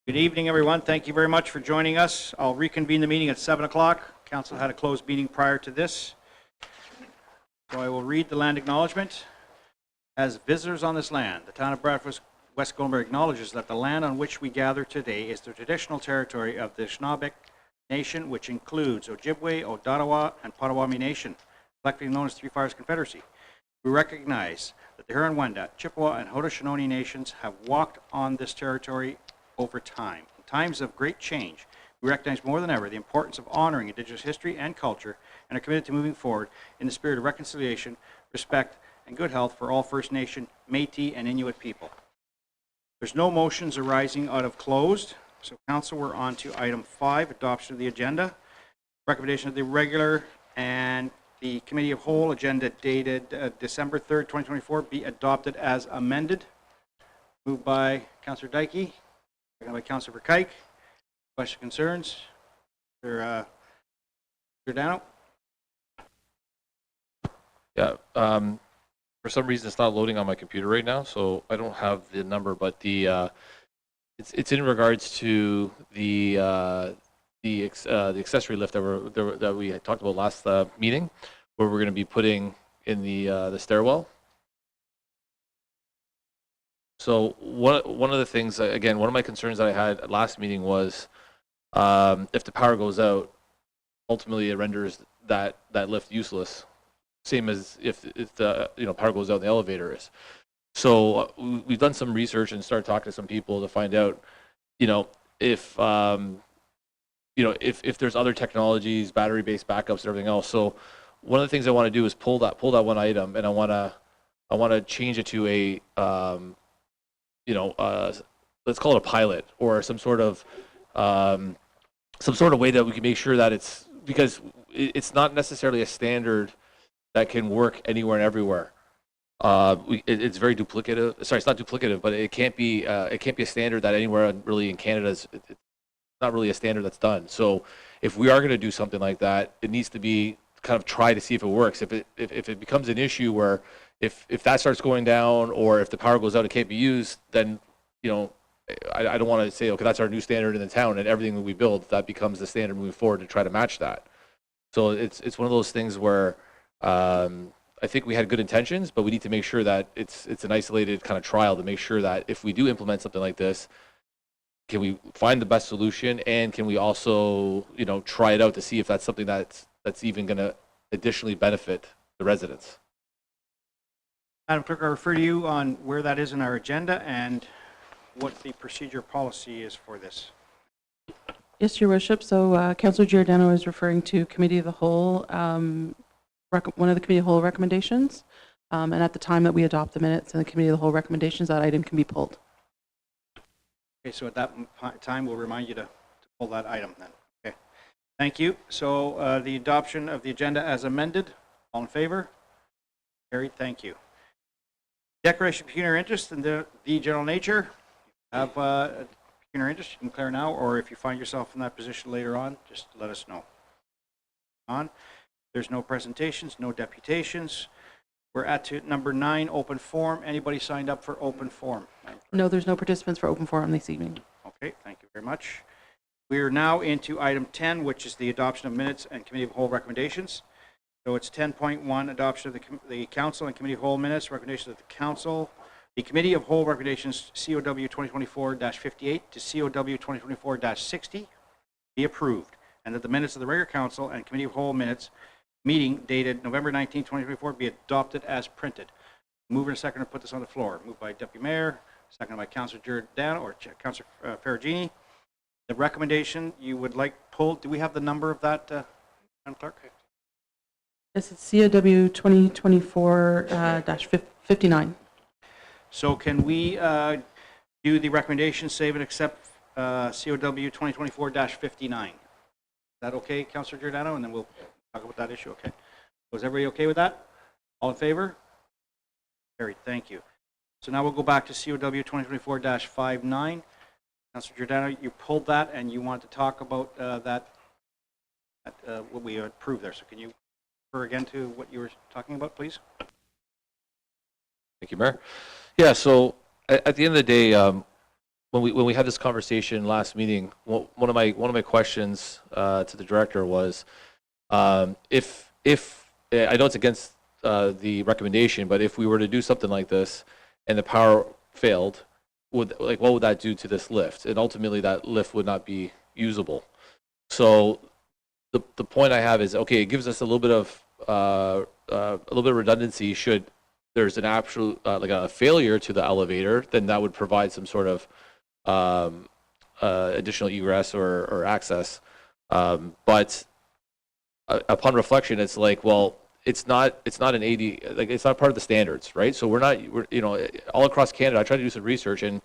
Good evening, everyone. Thank you very much for joining us. I'll reconvene the meeting at 7 o'clock. Council had a closed meeting prior to this. So I will read the land acknowledgement. As visitors on this land, the town of Bradford, West Gwillimbury acknowledges that the land on which we gather today is the traditional territory of the Anishinaabe Nation, which includes Ojibwe, Odawa, and Potawatomi Nation, collectively known as Three Fires Confederacy. We recognize that the Huron-Wendat, Chippewa, and Haudenosaunee nations have walked on this territory over time. In times of great change, we recognize more than ever the importance of honoring Indigenous history and culture and are committed to moving forward in the spirit of reconciliation, respect, and good health for all First Nation, Métis, and Inuit people. There's no motions arising out of closed, so Council, we're on to item 5, adoption of the agenda. Recommendation of the regular and the Committee of Whole agenda dated December 3rd, 2024 be adopted as amended. Moved by Councillor Dike. Second by Councillor Verkuyk. Questions, concerns? Mr. Giordano? Yeah, for some reason it's not loading on my computer right now, so I don't have the number, but the it's in regards to the accessory lift that we had talked about last meeting, where we're going to be putting in the stairwell. So one of the things, again, one of my concerns that I had at last meeting was if the power goes out, ultimately it renders that lift useless. Same as if the power goes out and the elevator is. So we've done some research and started talking to some people to find out, if there's other technologies, battery-based backups, and everything else. So one of the things I want to do is pull that one item, and I want to change it to a let's call it a pilot or some sort of way that we can make sure that because it's not necessarily a standard that can work anywhere and everywhere. It's very duplicative. Sorry, it's not duplicative, but it can't be a standard that anywhere really in Canada it's not really a standard that's done. So if we are going to do something like that, it needs to be kind of try to see if it works. If it becomes an issue where if that starts going down or if the power goes out, it can't be used, then I don't want to say, okay, that's our new standard in the town, and everything that we build, that becomes the standard moving forward to try to match that. So it's one of those things where I think we had good intentions, but we need to make sure that it's an isolated kind of trial to make sure that if we do implement something like this, can we find the best solution, and can we also try it out to see if that's something that's even going to additionally benefit the residents. Madam Clerk, I refer to you on where that is in our agenda and what the procedure policy is for this. Yes, Your Worship. So Councillor Giordano is referring to Committee of the Whole, one of the Committee of the Whole recommendations. And at the time that we adopt the minutes and the Committee of the Whole recommendations, that item can be pulled. Okay, so at that time, we'll remind you to pull that item then. Okay, thank you. So the adoption of the agenda as amended, all in favor? Carried, thank you. Declaration of pecuniary interest in the general nature. Have pecuniary interest, you can declare now, or if you find yourself in that position later on, just let us know. There's no presentations, no deputations. We're at number 9, open forum. Anybody signed up for open forum? No, there's no participants for open forum this evening. Okay, thank you very much. We are now into item 10, which is the adoption of minutes and Committee of Whole recommendations. So it's 10.1, adoption of the Council and Committee of Whole minutes, recommendations of the Council. The Committee of Whole recommendations COW 2024-58 to COW 2024-60 be approved, and that the minutes of the regular Council and Committee of Whole minutes meeting dated November 19, 2024 be adopted as printed. Move in a second to put this on the floor. Moved by Deputy Mayor, seconded by Councillor Giordano or Councillor Ferragini. The recommendation you would like pulled, do we have the number of that, Madam Clerk? Yes, it's COW 2024-59. So can we do the recommendation, save and accept COW 2024-59? Is that okay, Councillor Giordano? And then we'll talk about that issue, okay? Was everybody okay with that? All in favor? Carried, thank you. So now we'll go back to COW 2024-59. Councillor Giordano, you pulled that and you want to talk about what we approved there. So can you refer again to what you were talking about, please? Thank you, Mayor. Yeah, so at the end of the day, when we had this conversation last meeting, one of my questions to the director was, if I know it's against the recommendation, but if we were to do something like this and the power failed, what would that do to this lift? And ultimately, that lift would not be usable. So the point I have is, okay, it gives us a little bit of redundancy should there's an absolute like a failure to the elevator, then that would provide some sort of additional egress or access. But upon reflection, it's like, well, it's not an 80, like it's not part of the standards, right? So we're you know, all across Canada, I tried to do some research, and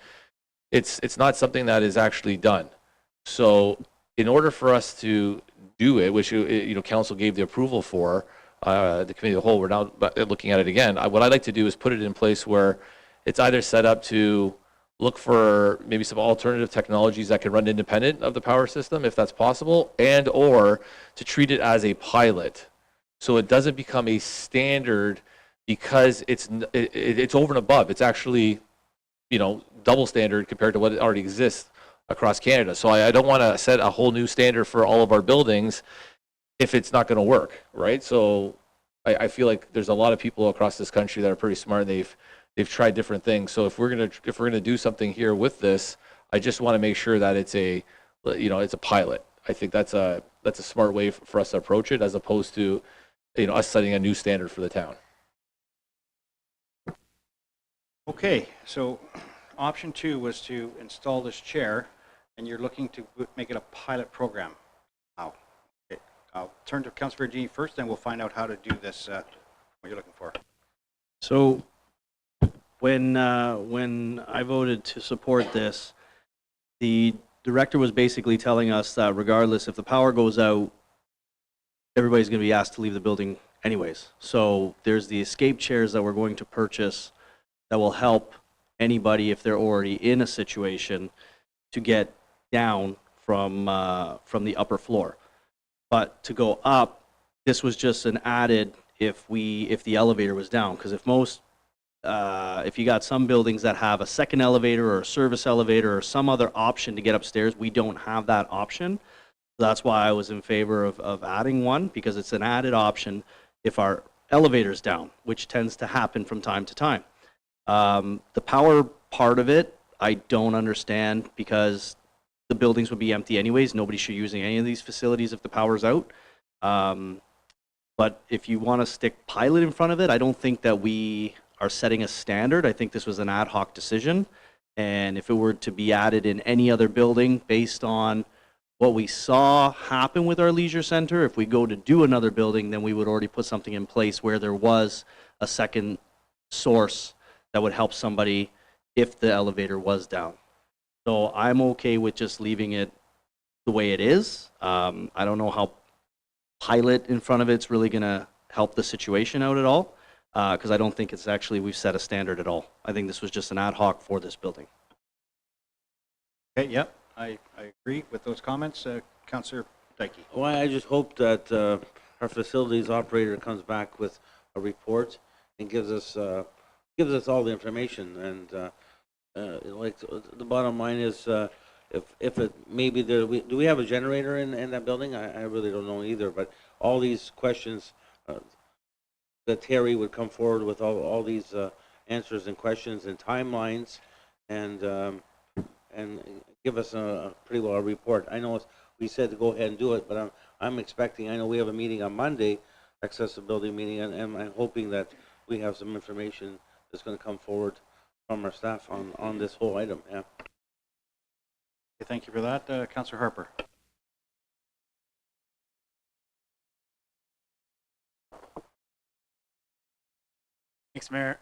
it's not something that is actually done. So in order for us to do it, which you know, council gave the approval for, the committee of the whole, we're now looking at it again. What I'd like to do is put it in place where it's either set up to look for maybe some alternative technologies that can run independent of the power system, if that's possible, and or to treat it as a pilot, so it doesn't become a standard, because it's over and above. It's actually, you know, double standard compared to what already exists across Canada. So I don't want to set a whole new standard for all of our buildings if it's not going to work, right? So I feel like there's a lot of people across this country that are pretty smart. They've tried different things. So if we're gonna do something here with this, I just want to make sure that it's a, you know, it's a pilot. I think that's a smart way for us to approach it, as opposed to, you know, us setting a new standard for the town. Okay, so option 2 was to install this chair, and you're looking to make it a pilot program. Wow. Okay. I'll turn to Councilor Virginie first, then we'll find out how to do this, what you're looking for. So when I voted to support this, the director was basically telling us that regardless if the power goes out, everybody's going to be asked to leave the building anyways. So there's the escape chairs that we're going to purchase that will help anybody, if they're already in a situation, to get down from the upper floor. But to go up, this was just an added if the elevator was down, because if you got some buildings that have a second elevator or a service elevator or some other option to get upstairs, we don't have that option. That's why I was in favor of adding one, because it's an added option if our elevator's down, which tends to happen from time to time. The power part of it, I don't understand, because the buildings would be empty anyways. Nobody should be using any of these facilities if the power's out. But if you want to stick pilot in front of it, I don't think that we are setting a standard. I think this was an ad hoc decision. And if it were to be added in any other building based on what we saw happen with our leisure center, if we go to do another building, then we would already put something in place where there was a second source that would help somebody if the elevator was down. So I'm okay with just leaving it the way it is. I don't know how pilot in front of it's really going to help the situation out at all, because I don't think it's actually we've set a standard at all. I think this was just an ad hoc for this building. Okay, yep, I agree with those comments. Councilor Dike. Well, I just hope that our facilities operator comes back with a report and gives us all the information. And like the bottom line is, if it maybe do we have a generator in that building? I really don't know either. But all these questions that Terry would come forward with all these answers and questions and timelines, and give us a pretty well a report. I know we said to go ahead and do it, but I'm expecting. I know we have a meeting on Monday, accessibility meeting, and I'm hoping that we have some information that's going to come forward from our staff on this whole item. Yeah. Okay, thank you for that, Councilor Harper. Thanks, Mayor.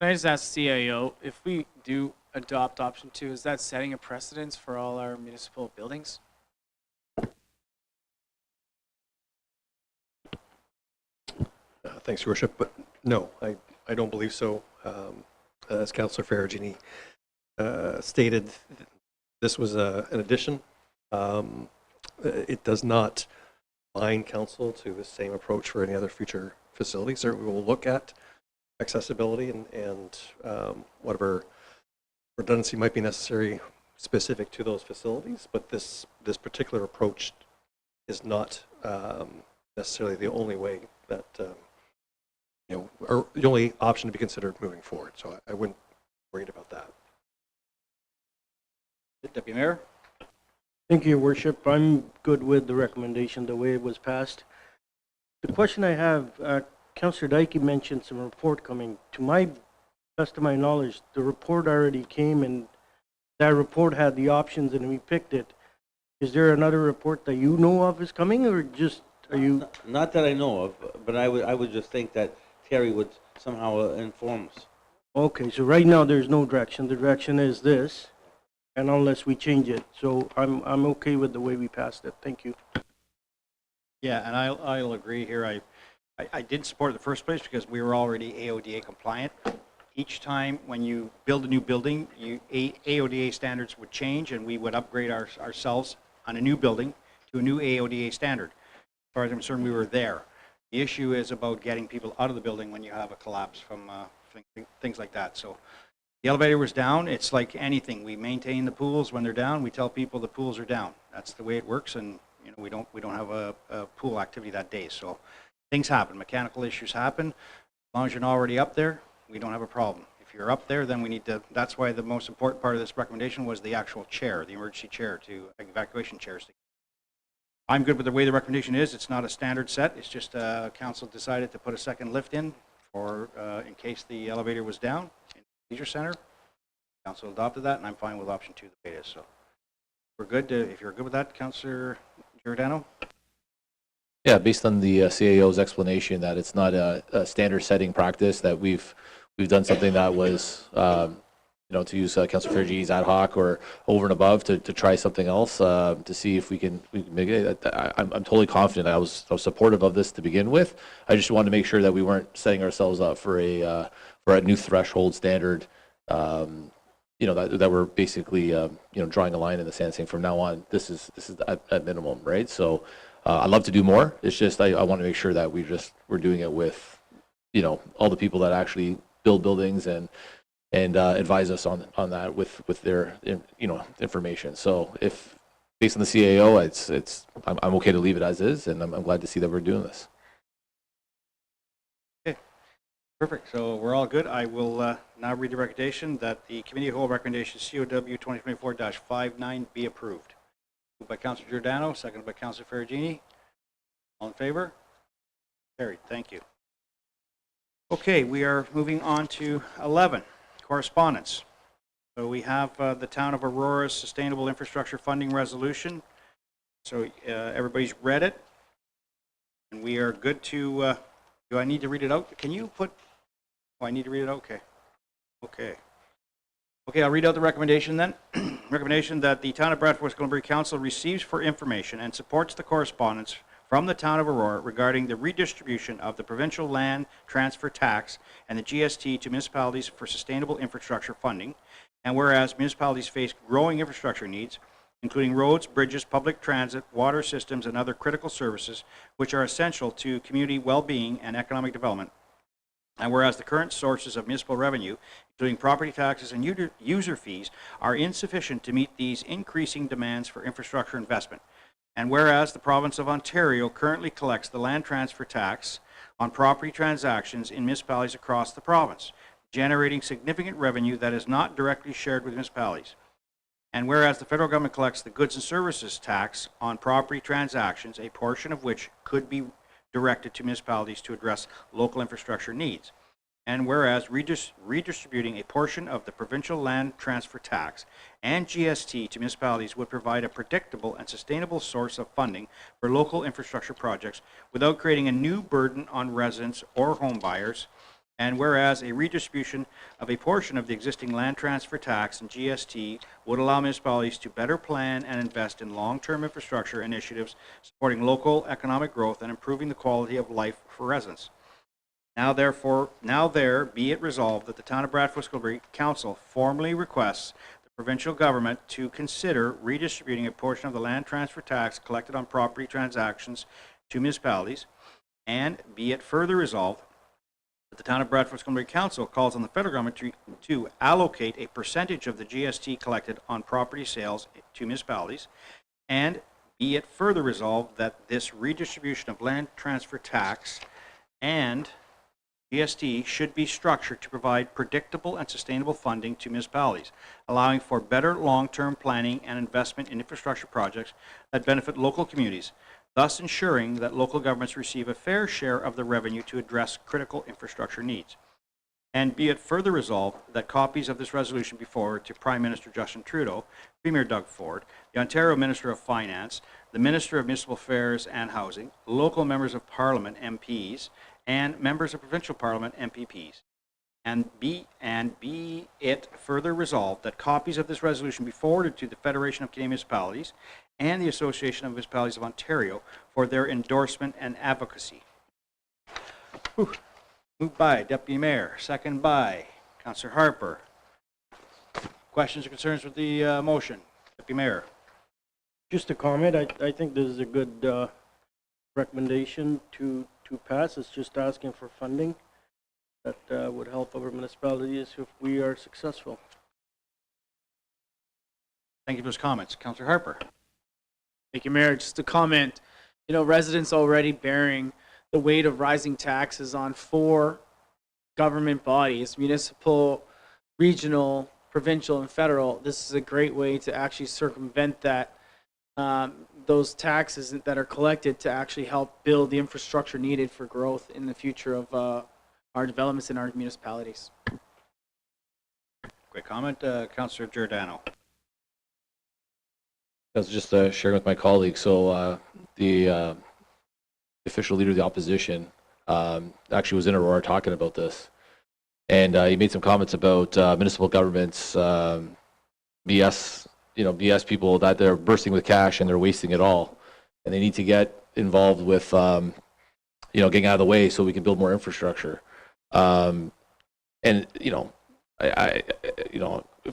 Can I just ask CIO, if we do adopt option 2, is that setting a precedence for all our municipal buildings? Thanks, Your Worship, but no, I don't believe so. As Councillor Faragini stated, this was an addition. It does not bind council to the same approach for any other future facilities. Certainly, we will look at accessibility and whatever redundancy might be necessary specific to those facilities, but this particular approach is not necessarily the only way that, or the only option to be considered moving forward. So I wouldn't worry about that. Deputy Mayor? Thank you, Your Worship. I'm good with the recommendation, the way it was passed. The question I have, Councillor Dyke mentioned some report coming. To my best of my knowledge, the report already came and that report had the options and we picked it. Is there another report that you know of is coming, or just are you? Not that I know of, but I would just think that Terry would somehow inform us. Okay, so right now there's no direction. The direction is this, and unless we change it. So I'm okay with the way we passed it. Thank you. Yeah, and I'll agree here. I did support it in the first place because we were already AODA compliant. Each time when you build a new building, AODA standards would change and we would upgrade ourselves on a new building to a new AODA standard. As far as I'm concerned, we were there. The issue is about getting people out of the building when you have a collapse from things like that. So the elevator was down. It's like anything. We maintain the pools when they're down. We tell people the pools are down. That's the way it works, and we don't have a pool activity that day. So things happen. Mechanical issues happen. As long as you're not already up there, we don't have a problem. If you're up there, then we need to, that's why the most important part of this recommendation was the actual chair, the emergency chair, evacuation chairs. I'm good with the way the recommendation is. It's not a standard set. It's just council decided to put a second lift in for in case the elevator was down in the leisure center. Council adopted that, and I'm fine with option 2 the way it is. So we're good. If you're good with that, Councillor Giordano? Yeah, based on the CAO's explanation that it's not a standard setting practice, that we've done something that was, to use Councillor Fergie's ad hoc or over and above to try something else to see if we can make it. I'm totally confident. I was supportive of this to begin with. I just wanted to make sure that we weren't setting ourselves up for a new threshold standard. That we're basically drawing a line in the sand, saying from now on this is at minimum, right? So I'd love to do more. It's just I want to make sure that we're doing it with all the people that actually build buildings and advise us on that with their information. So if based on the CAO, I'm okay to leave it as is, and I'm glad to see that we're doing this. Okay, perfect. So we're all good. I will now read the recommendation that the committee of the whole recommendation COW 2024-59 be approved. Moved by Councillor Giordano, seconded by Councillor Ferragini. All in favor? Carried. Thank you. Okay, we are moving on to 11. Correspondence. So we have the Town of Aurora's Sustainable Infrastructure Funding Resolution. So everybody's read it, and we are good to. Do I need to read it out? Can you put? Oh, I need to read it out. Okay. I'll read out the recommendation then. Recommendation that the Town of Bradford, Gwillimbury Council receives for information and supports the correspondence from the Town of Aurora regarding the redistribution of the provincial land transfer tax and the GST to municipalities for sustainable infrastructure funding. And whereas municipalities face growing infrastructure needs, including roads, bridges, public transit, water systems, and other critical services which are essential to community well-being and economic development. And whereas the current sources of municipal revenue, including property taxes and user fees, are insufficient to meet these increasing demands for infrastructure investment. And whereas the province of Ontario currently collects the land transfer tax on property transactions in municipalities across the province, generating significant revenue that is not directly shared with municipalities. And whereas the federal government collects the goods and services tax on property transactions, a portion of which could be directed to municipalities to address local infrastructure needs. And whereas redistributing a portion of the provincial land transfer tax and GST to municipalities would provide a predictable and sustainable source of funding for local infrastructure projects without creating a new burden on residents or home buyers. And whereas a redistribution of a portion of the existing land transfer tax and GST would allow municipalities to better plan and invest in long-term infrastructure initiatives supporting local economic growth and improving the quality of life for residents. Now there be it resolved that the Town of Bradford Gwillimbury Council formally requests the provincial government to consider redistributing a portion of the land transfer tax collected on property transactions to municipalities, and be it further resolved The Town of Bradford Gwillimbury Council calls on the federal government to allocate a percentage of the GST collected on property sales to municipalities, and be it further resolved that this redistribution of land transfer tax and GST should be structured to provide predictable and sustainable funding to municipalities, allowing for better long-term planning and investment in infrastructure projects that benefit local communities, thus ensuring that local governments receive a fair share of the revenue to address critical infrastructure needs. And be it further resolved that copies of this resolution be forwarded to Prime Minister Justin Trudeau, Premier Doug Ford, the Ontario Minister of Finance, the Minister of Municipal Affairs and Housing, local members of Parliament, MPs, and members of provincial Parliament, MPPs. And be it further resolved that copies of this resolution be forwarded to the Federation of Canadian Municipalities and the Association of Municipalities of Ontario for their endorsement and advocacy. Moved by Deputy Mayor, second by Councillor Harper. Questions or concerns with the motion? Deputy Mayor. Just a comment, I think this is a good recommendation to pass. It's just asking for funding that would help our municipalities if we are successful. Thank you for those comments. Councillor Harper. Thank you, Mayor. Just a comment, residents already bearing the weight of rising taxes on 4 government bodies, municipal, regional, provincial, and federal. This is a great way to actually circumvent that, those taxes that are collected to actually help build the infrastructure needed for growth in the future of our developments in our municipalities. Great comment. Councillor Giordano. I was just sharing with my colleagues. So the official leader of the opposition actually was in Aurora talking about this, and he made some comments about municipal governments, BS, BS people that they're bursting with cash and they're wasting it all, and they need to get involved with, getting out of the way so we can build more infrastructure. And I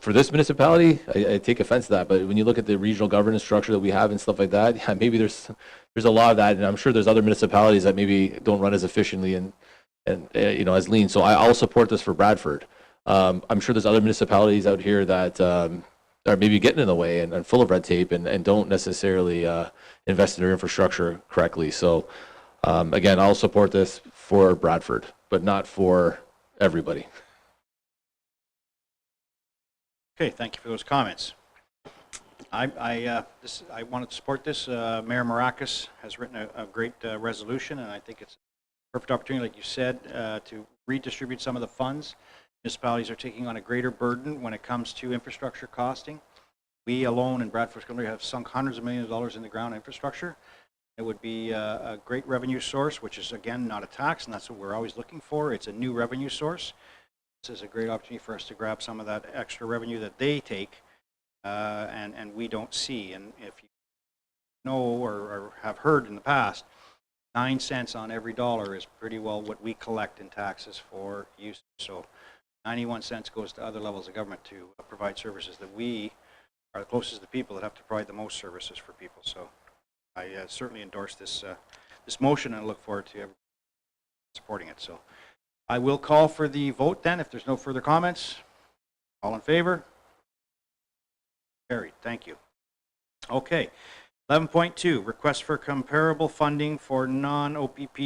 for this municipality, I take offense to that. But when you look at the regional governance structure that we have and stuff like that, yeah, maybe there's a lot of that, and I'm sure there's other municipalities that maybe don't run as efficiently and as lean. So I'll support this for Bradford. I'm sure there's other municipalities out here that are maybe getting in the way and full of red tape and don't necessarily invest in their infrastructure correctly. So again, I'll support this for Bradford, but not for everybody. Okay, thank you for those comments. I wanted to support this. Mayor Maracas has written a great resolution, and I think it's a perfect opportunity, like you said, to redistribute some of the funds. Municipalities are taking on a greater burden when it comes to infrastructure costing. We alone in Bradford Gwillimbury have sunk hundreds of millions of dollars in the ground infrastructure. It would be a great revenue source, which is, again, not a tax, and that's what we're always looking for. It's a new revenue source. This is a great opportunity for us to grab some of that extra revenue that they take and we don't see. And if you know or have heard in the past, 9 cents on every dollar is pretty well what we collect in taxes for use. So 91 cents goes to other levels of government to provide services that we are the closest to the people that have to provide the most services for people. So I certainly endorse this motion and look forward to everybody supporting it. So I will call for the vote then, if there's no further comments. All in favor? Carried. Thank you. Okay. 11.2, request for comparable funding for non-OPP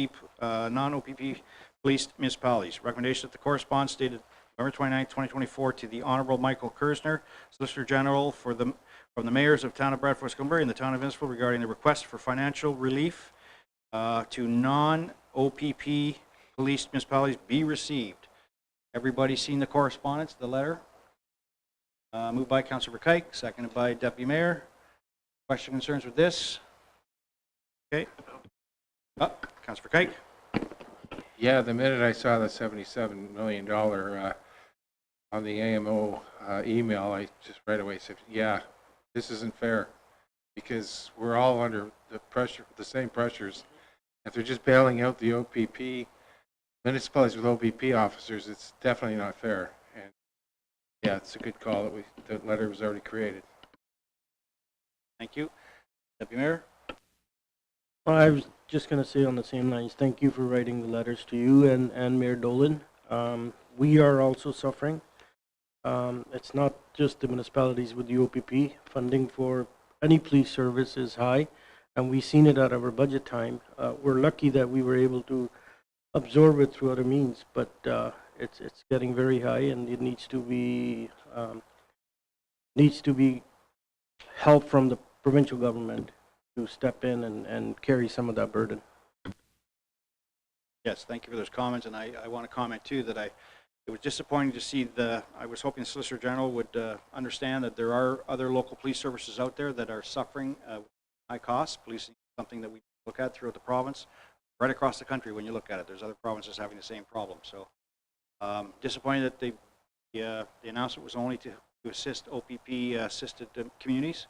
policed municipalities. Recommendation that the correspondence dated November 29, 2024 to the Honorable Michael Kersner, Solicitor General from the mayors of Town of Bradford Gwillimbury and the Town of Innisfil regarding the request for financial relief to non-OPP policed municipalities be received. Everybody seen the correspondence, the letter? Moved by Councillor Verkuyk, seconded by Deputy Mayor. Question concerns with this? Okay. Councillor Verkuyk. Yeah, the minute I saw the $77 million on the AMO email, I just right away said, yeah, this isn't fair, because we're all under the pressure, the same pressures. If they're just bailing out the OPP, municipalities with OPP officers, it's definitely not fair. And yeah, it's a good call that the letter was already created. Thank you. Deputy Mayor. Well, I was just going to say on the same lines, thank you for writing the letters to you and Mayor Dolan. We are also suffering. It's not just the municipalities with the OPP. Funding for any police service is high, and we've seen it at our budget time. We're lucky that we were able to absorb it through other means, but it's getting very high, and it needs to be help from the provincial government to step in and carry some of that burden. Yes, thank you for those comments, and I want to comment too that it was disappointing to see I was hoping the Solicitor General would understand that there are other local police services out there that are suffering high costs. Policing is something that we look at throughout the province, right across the country when you look at it. There's other provinces having the same problem. So disappointed that the announcement was only to assist OPP-assisted communities.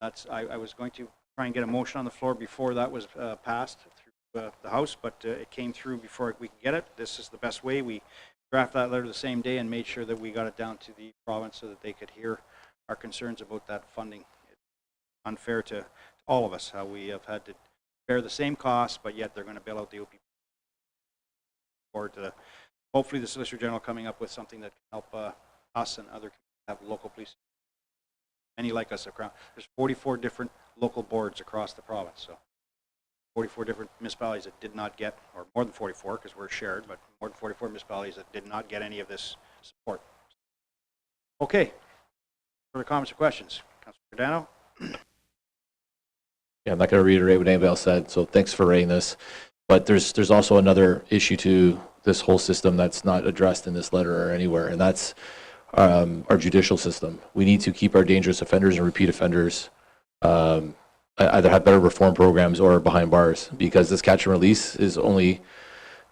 I was going to try and get a motion on the floor before that was passed through the House, but it came through before we could get it. This is the best way. We drafted that letter the same day and made sure that we got it down to the province so that they could hear our concerns about that funding. It's unfair to all of us how we have had to bear the same costs, but yet they're going to bail out the OPP. Or hopefully the Solicitor General coming up with something that can help us and other have local police. Many like us across. There's 44 different local boards across the province, so 44 different municipalities that did not get, or more than 44 because we're shared, but more than 44 municipalities that did not get any of this support. Okay. Further comments or questions? Councilor Giordano? Yeah, I'm not going to reiterate what anybody else said, so thanks for raising this. But there's also another issue to this whole system that's not addressed in this letter or anywhere, and that's our judicial system. We need to keep our dangerous offenders and repeat offenders either have better reform programs or behind bars, because this catch and release is only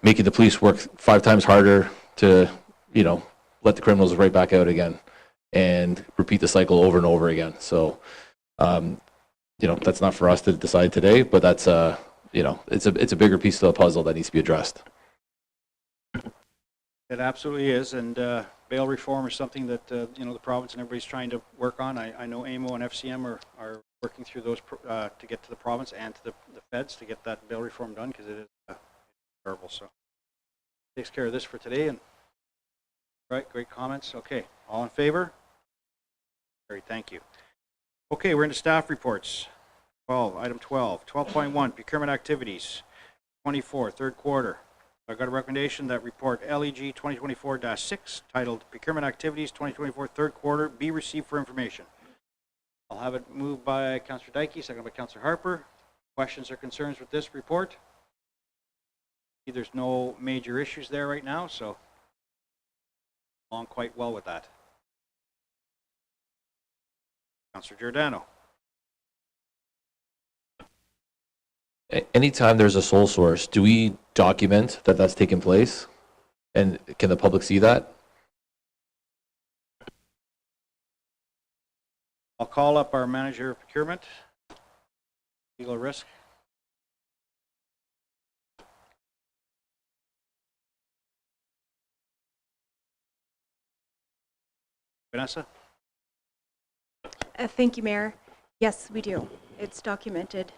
making the police work 5 times harder to, let the criminals right back out again and repeat the cycle over and over again. So, that's not for us to decide today, but that's, it's a bigger piece of the puzzle that needs to be addressed. It absolutely is, and bail reform is something that the province and everybody's trying to work on. I know AMO and FCM are working through those to get to the province and to the feds to get that bail reform done, because it is terrible. So takes care of this for today. And right, great comments. Okay, all in favor? Great, thank you. Okay, we're into staff reports. Item 12, 12.1 procurement activities, 24 third quarter. I got a recommendation that report LEG 2024-6 titled Procurement Activities 2024 Third Quarter be received for information. I'll have it moved by Councillor Dike, seconded by Councillor Harper. Questions or concerns with this report? There's no major issues there right now, so along quite well with that. Councillor Giordano. Anytime there's a sole source, do we document that that's taken place? And can the public see that? I'll call up our manager of procurement. Legal risk. Vanessa? Thank you, Mayor. Yes, we do. It's documented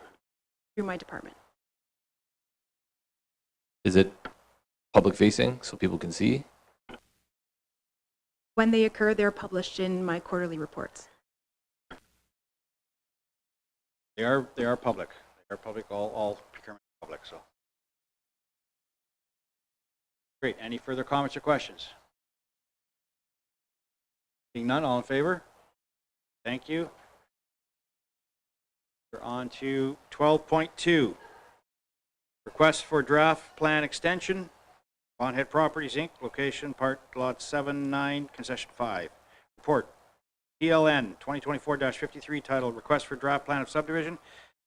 through my department. Is it public facing so people can see? When they occur, they're published in my quarterly reports. They are public. They are public, all procurement is public, so. Great. Any further comments or questions? Seeing none, all in favor? Thank you. We're on to 12.2. Request for draft plan extension. Bonhead Properties, Inc., location, part lot 79, concession 5. Report. PLN 2024-53 titled Request for Draft Plan of Subdivision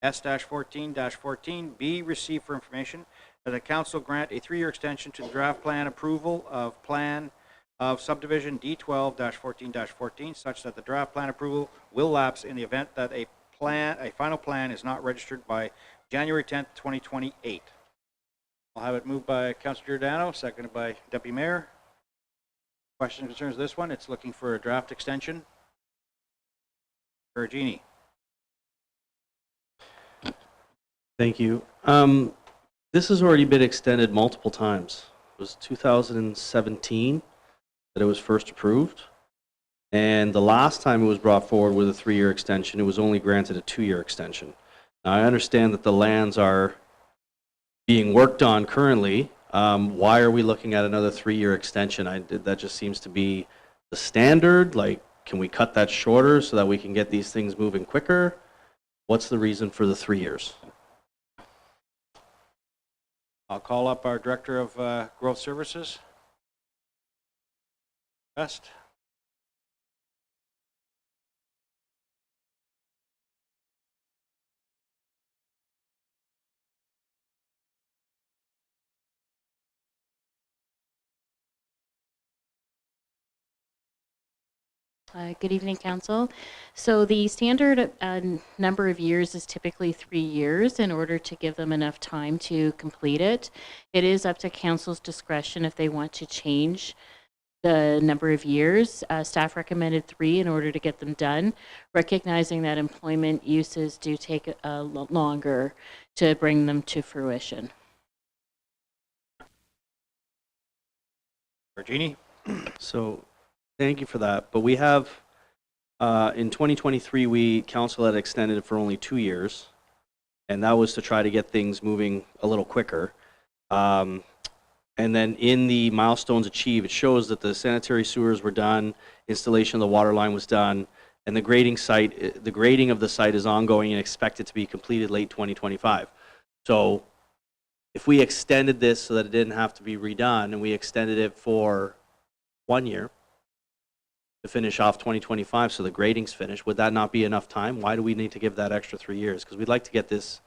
S-14-14 be received for information that the council grant a 3-year extension to the draft plan approval of plan of subdivision D12-14-14 such that the draft plan approval will lapse in the event that a final plan is not registered by January 10th, 2028. I'll have it moved by Councillor Giordano, seconded by Deputy Mayor. Questions and concerns this one? It's looking for a draft extension. Perugini. Thank you. This has already been extended multiple times. was 2017 that it was first approved. And the last time it was brought forward with a 3-year extension, it was only granted a 2-year extension. Now, I understand that the lands are being worked on currently. Why are we looking at another 3-year extension? That just seems to be the standard. Like, can we cut that shorter so that we can get these things moving quicker? What's the reason for the 3 years? I'll call up our Director of Growth Services. Best. Good evening, Council. So the standard number of years is typically 3 years in order to give them enough time to complete it. It is up to Council's discretion if they want to change the number of years. Staff recommended 3 in order to get them done, recognizing that employment uses do take longer to bring them to fruition. Virginie? So, thank you for that. But we have, in 2023, council had extended it for only 2 years, and that was to try to get things moving a little quicker. And then in the milestones achieved, it shows that the sanitary sewers were done, installation of the water line was done, and the grading of the site is ongoing and expected to be completed late 2025. So if we extended this so that it didn't have to be redone, and we extended it for 1 year to finish off 2025 so the grading's finished, would that not be enough time? Why do we need to give that extra 3 years? Because we'd like to get this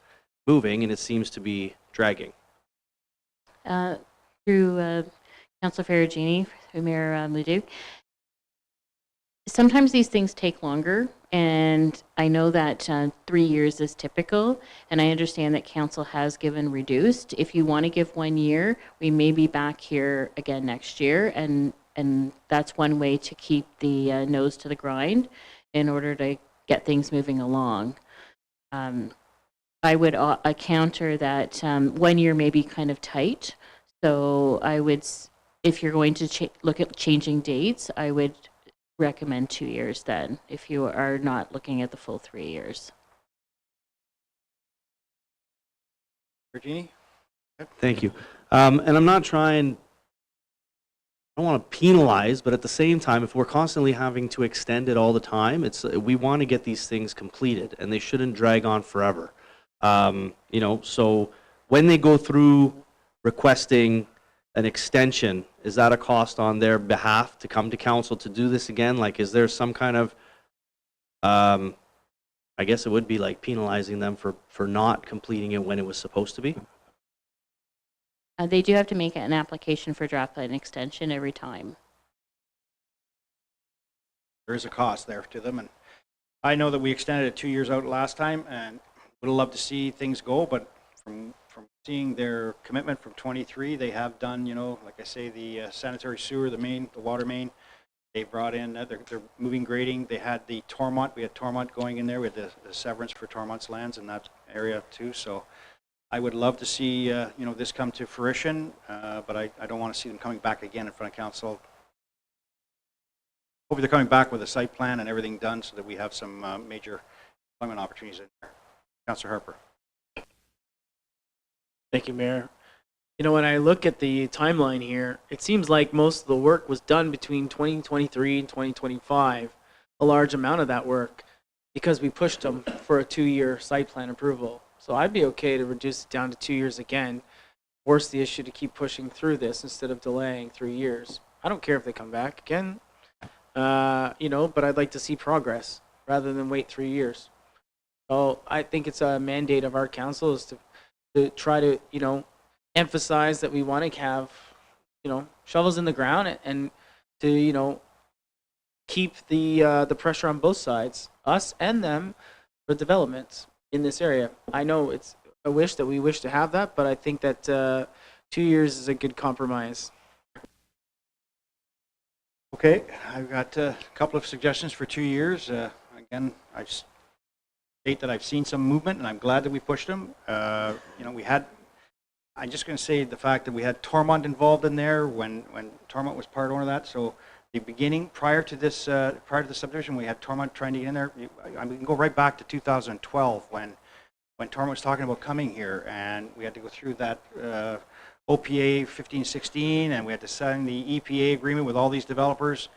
moving, and it seems to be dragging. Through Councillor Ferragini, through Mayor Leduc, sometimes these things take longer, and I know that 3 years is typical, and I understand that council has given reduced. If you want to give 1 year, we may be back here again next year, and that's one way to keep the nose to the grind in order to get things moving along. I would counter that 1 year may be kind of tight, so I would, if you're going to look at changing dates, I would recommend 2 years then, if you are not looking at the full 3 years. Virginie? Thank you. And I'm not trying, I don't want to penalize, but at the same time, if we're constantly having to extend it all the time, we want to get these things completed, and they shouldn't drag on forever. You know, so when they go through requesting an extension, is that a cost on their behalf to come to council to do this again? Like, is there some kind of, I guess it would be like penalizing them for not completing it when it was supposed to be? They do have to make an application for draft plan extension every time. There is a cost there to them, and I know that we extended it 2 years out last time, and would love to see things go, but from seeing their commitment from 23, they have done, you know, like I say, the sanitary sewer, the water main. They brought in, they're moving grading. They had the Tormont, we had Tormont going in there. We had the severance for Tormont's lands in that area too. So I would love to see, you know, this come to fruition, but I don't want to see them coming back again in front of council. Hopefully they're coming back with a site plan and everything done so that we have some major employment opportunities in there. Councillor Harper. Thank you, Mayor. You know, when I look at the timeline here, it seems like most of the work was done between 2023 and 2025, a large amount of that work, because we pushed them for a 2-year site plan approval. So I'd be okay to reduce it down to 2 years again, force the issue to keep pushing through this instead of delaying 3 years. I don't care if they come back again, you know, but I'd like to see progress rather than wait 3 years. So I think it's a mandate of our council is to try to, you know, emphasize that we want to have, you know, shovels in the ground and to, you know, keep the pressure on both sides, us and them, for development in this area. I know it's a wish that we wish to have that, but I think that 2 years is a good compromise. Okay, I've got a couple of suggestions for 2 years. Again, I state that I've seen some movement, and I'm glad that we pushed them. You know, I'm just going to say the fact that we had Tormont involved in there when Tormont was part owner of that. So the beginning, prior to the subdivision, we had Tormont trying to get in there. I mean, we can go right back to 2012 when Tormont was talking about coming here, and we had to go through that OPA 1516, and we had to sign the EPA agreement with all these developers.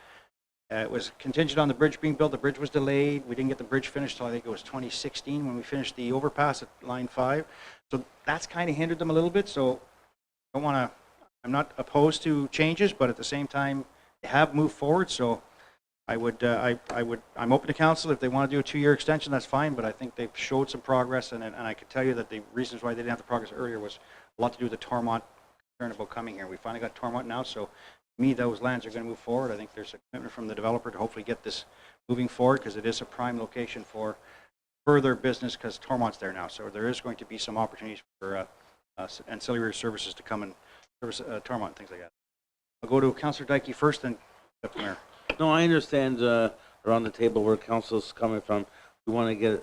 It was contingent on the bridge being built. The bridge was delayed. We didn't get the bridge finished till I think it was 2016 when we finished the overpass at Line 5. So that's kind of hindered them a little bit. So I don't want to, I'm not opposed to changes, but at the same time, they have moved forward. So I'm open to council. If they want to do a 2-year extension, that's fine. But I think they've showed some progress. And I can tell you that the reasons why they didn't have the progress earlier was a lot to do with the Tormont concern about coming here. We finally got Tormont now. So to me, those lands are going to move forward. I think there's a commitment from the developer to hopefully get this moving forward because it is a prime location for further business because Tormont's there now. So there is going to be some opportunities for ancillary services to come and service Tormont and things like that. I'll go to Councillor Dike first, then Deputy Mayor. No, I understand around the table where council's coming from. We want to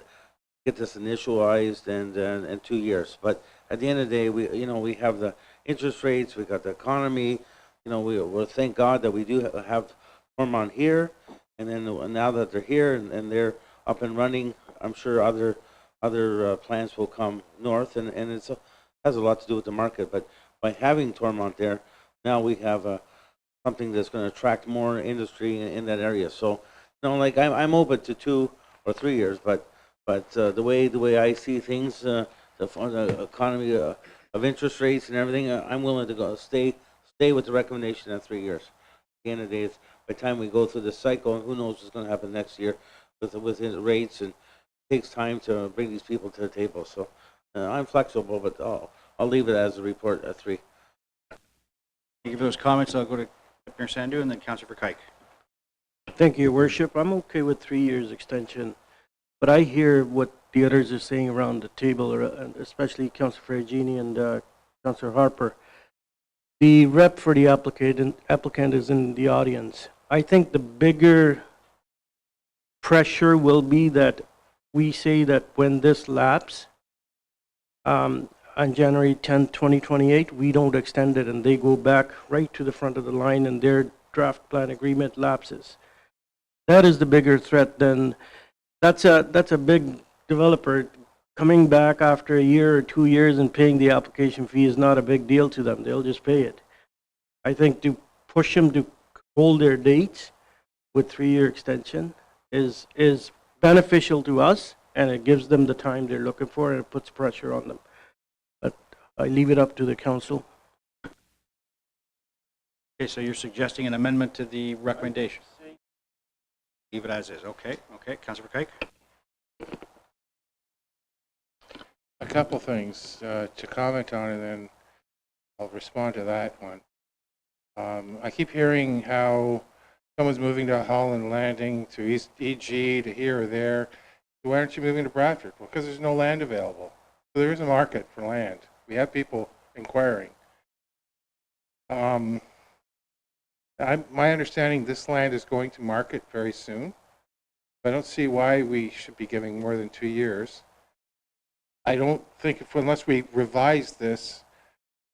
get this initialized and 2 years. But at the end of the day, we have the interest rates, we got the economy. We're thank God that we do have Tormont here, and then now that they're here and they're up and running, I'm sure other plans will come north, and it has a lot to do with the market. But by having Tormont there, now we have something that's going to attract more industry in that area. So, like I'm open to 2 or 3 years, but the way I see things, the economy of interest rates and everything, I'm willing to go stay with the recommendation at 3 years. At the end of the day, by the time we go through this cycle, who knows what's going to happen next year with the rates, and it takes time to bring these people to the table. So I'm flexible, but I'll leave it as a report at 3. Thank you for those comments. I'll go to Mayor Sandu and then Councillor Verkuyk. Thank you, Your Worship. I'm okay with 3 years extension, but I hear what the others are saying around the table, and especially Councillor Ferragini and Councillor Harper. The rep for the applicant is in the audience. I think the bigger pressure will be that we say that when this lapses on January 10, 2028, we don't extend it and they go back right to the front of the line and their draft plan agreement lapses. That is the bigger threat than that's a big developer coming back after a year or 2 years and paying the application fee is not a big deal to them. They'll just pay it. I think to push them to hold their dates with 3-year extension is beneficial to us, and it gives them the time they're looking for, and it puts pressure on them. But I leave it up to the council. Okay, so you're suggesting an amendment to the recommendation? Leave it as is. Okay, Councillor Verkuyk. A couple things to comment on, and then I'll respond to that one. I keep hearing how someone's moving to Holland Landing, to East EG, to here or there. So why aren't you moving to Bradford? Well, because there's no land available. So there is a market for land. We have people inquiring. My understanding, this land is going to market very soon. I don't see why we should be giving more than 2 years. I don't think, unless we revise this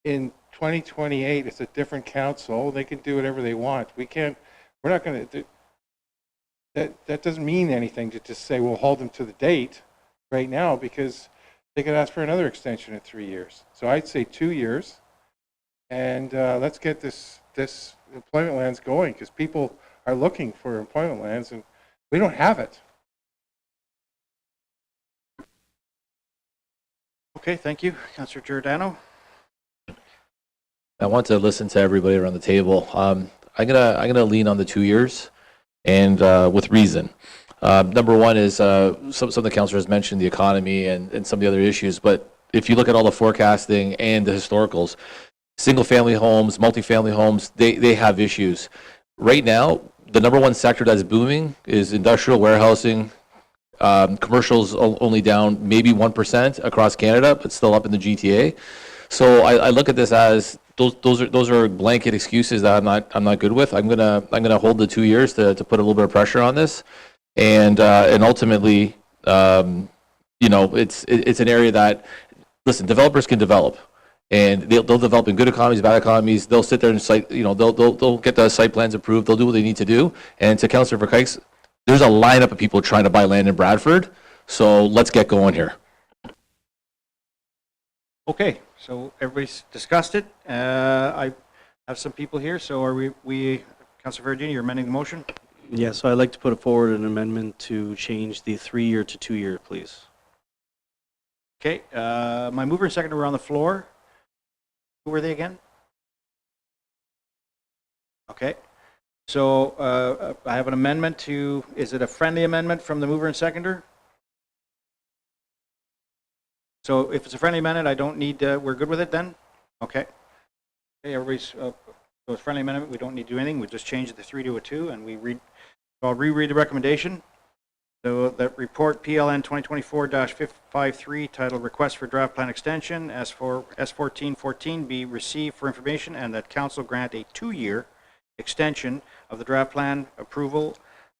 in 2028, it's a different council. They can do whatever they want. We're not going to, that doesn't mean anything to just say we'll hold them to the date right now, because they could ask for another extension at 3 years. So I'd say 2 years, and let's get this employment lands going, because people are looking for employment lands and we don't have it. Okay, thank you. Councillor Giordano. I want to listen to everybody around the table. I'm gonna lean on the 2 years, and with reason. Number one is some of the councillors mentioned the economy and some of the other issues, but if you look at all the forecasting and the historicals, single-family homes, multifamily homes, they have issues. Right now, the number one sector that's booming is industrial warehousing. Commercial's only down maybe 1% across Canada, but still up in the GTA. So I look at this as those are blanket excuses that I'm not good with. I'm gonna hold the 2 years to put a little bit of pressure on this, and ultimately, it's an area that, listen, developers can develop, And they'll develop in good economies, bad economies. They'll sit there and site, they'll get the site plans approved. They'll do what they need to do. And to Councillor Verkijk's, there's a lineup of people trying to buy land in Bradford. So let's get going here. Okay, so everybody's discussed it. I have some people here, so are we Councillor Ferragini, you're amending the motion? Yeah, so I'd like to put forward an amendment to change the 3-year to 2-year, please. Okay, my mover and seconder were on the floor. Who were they again? Okay, so I have an amendment to, is it a friendly amendment from the mover and seconder? So if it's a friendly amendment, I don't need, we're good with it then? Okay. Okay, everybody's, so it's friendly amendment, we don't need to do anything, we just change the 3 to a 2, and I'll reread the recommendation. So that report PLN 2024-553 titled Request for Draft Plan Extension S1414 be received for information, and that council grant a 2-year extension of the draft plan approval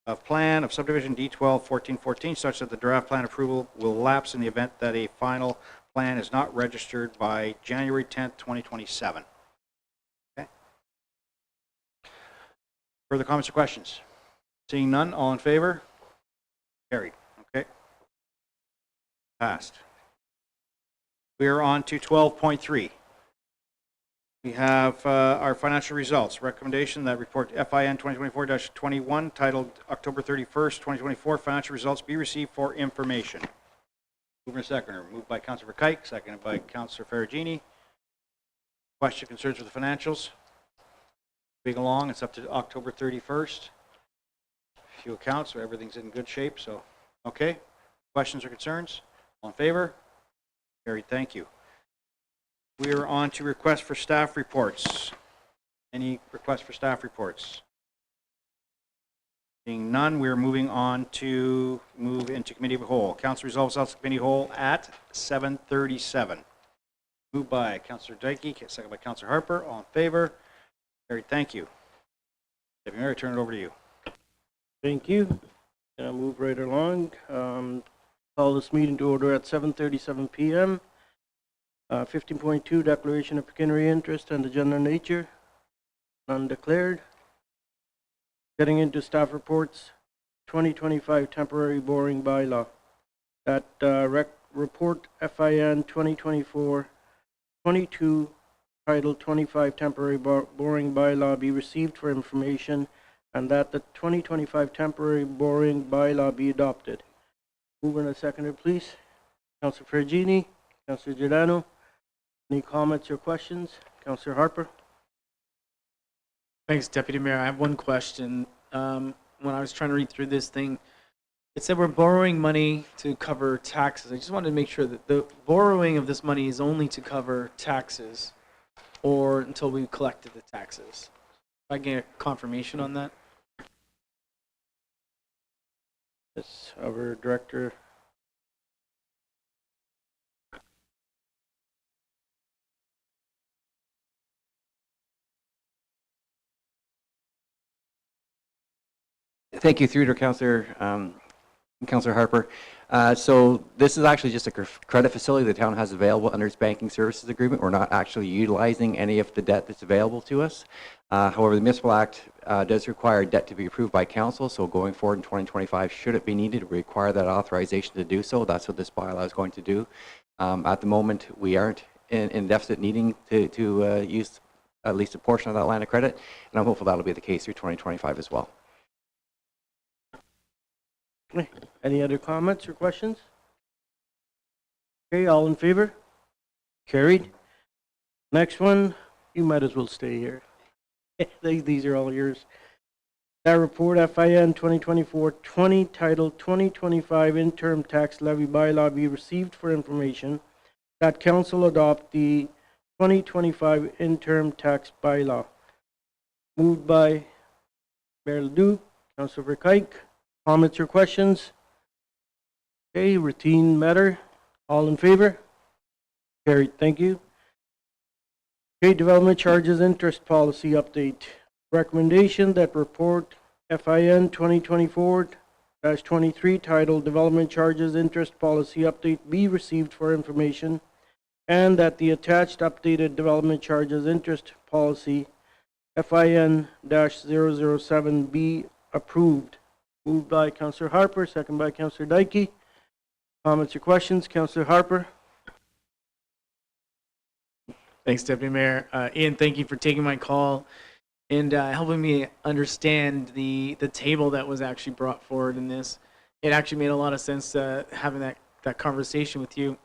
of plan of subdivision D12-1414 such that the draft plan approval will lapse in the event that a final plan is not registered by January 10th, 2027. Okay. Further comments or questions? Seeing none, all in favor? Carried. Okay. Passed. We are on to 12.3. We have our financial results. Recommendation that report FIN 2024-21 titled October 31st, 2024 financial results be received for information. Mover and seconder. Moved by Councillor Verkijk, seconded by Councillor Ferragini. Question, concerns with the financials? Moving along, it's up to October 31st. Few accounts, so everything's in good shape. So, okay. Questions or concerns? All in favor? Carried. Thank you. We are on to requests for staff reports. Any requests for staff reports? Being none, we are moving on to move into committee of the whole. Council resolves out committee whole at 7:37. Moved by Councillor Dike, second by Councillor Harper. All in favor? Carried. Thank you. Deputy Mayor, I turn it over to you. Thank you. And I'll move right along. Call this meeting to order at 7:37 p.m. 15.2, declaration of pecuniary interest and the general nature. None declared. Getting into staff reports, 2025 temporary boring bylaw. That report FIN 2024-22 titled 25 temporary boring bylaw be received for information, and that the 2025 temporary boring bylaw be adopted. Mover and a seconder, please. Councillor Ferragini, Councillor Giordano. Any comments or questions? Councillor Harper. Thanks, Deputy Mayor. I have one question. When I was trying to read through this thing, it said we're borrowing money to cover taxes. I just wanted to make sure that the borrowing of this money is only to cover taxes or until we collected the taxes. If I get a confirmation on that. Yes, our director. Thank you, through to Councillor Harper. So this is actually just a credit facility the town has available under its banking services agreement. We're not actually utilizing any of the debt that's available to us. However, the Municipal Act does require debt to be approved by council. So going forward in 2025, should it be needed, we require that authorization to do so. That's what this bylaw is going to do. At the moment, we aren't in deficit needing to use at least a portion of that line of credit. And I'm hopeful that'll be the case through 2025 as well. Any other comments or questions? Okay, all in favor? Carried. Next one, you might as well stay here. These are all yours. That report FIN 2024-20 titled 2025 interim tax levy bylaw be received for information, that council adopt the 2025 interim tax bylaw. Moved by Mayor Leduc, Councillor Verkijk. Comments or questions? Okay, routine matter. All in favor? Carried. Thank you. Okay, development charges interest policy update. Recommendation that report FIN 2024-23 titled Development Charges Interest Policy Update be received for information, and that the attached updated development charges interest policy FIN-007 be approved. Moved by Councillor Harper, second by Councillor Dike. Comments or questions? Councillor Harper. Thanks, Deputy Mayor. Ian, thank you for taking my call and helping me understand the table that was actually brought forward in this. It actually made a lot of sense having that conversation with you.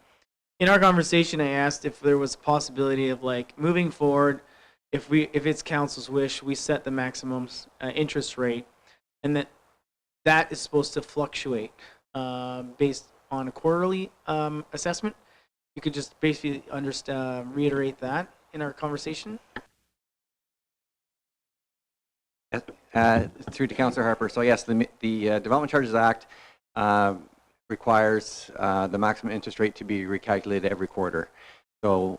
In our conversation, I asked if there was a possibility of like moving forward, if it's council's wish, we set the maximum interest rate, and that is supposed to fluctuate based on a quarterly assessment. You could just basically reiterate that in our conversation. Through to Councillor Harper. So yes, the Development Charges Act requires the maximum interest rate to be recalculated every quarter. So,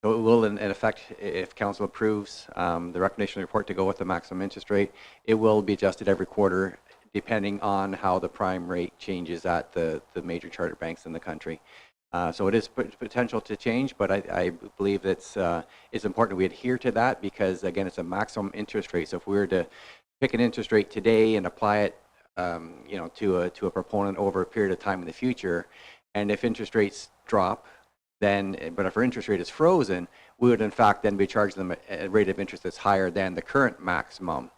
so it will, in effect, if Council approves the recommendation report to go with the maximum interest rate, it will be adjusted every quarter depending on how the prime rate changes at the major charter banks in the country. So it is potential to change, but I believe it's important we adhere to that because, again, it's a maximum interest rate. So if we were to pick an interest rate today and apply it you know, to a proponent over a period of time in the future, and if interest rates drop, then, but if our interest rate is frozen, we would in fact then be charging them a rate of interest that's higher than the current maximum.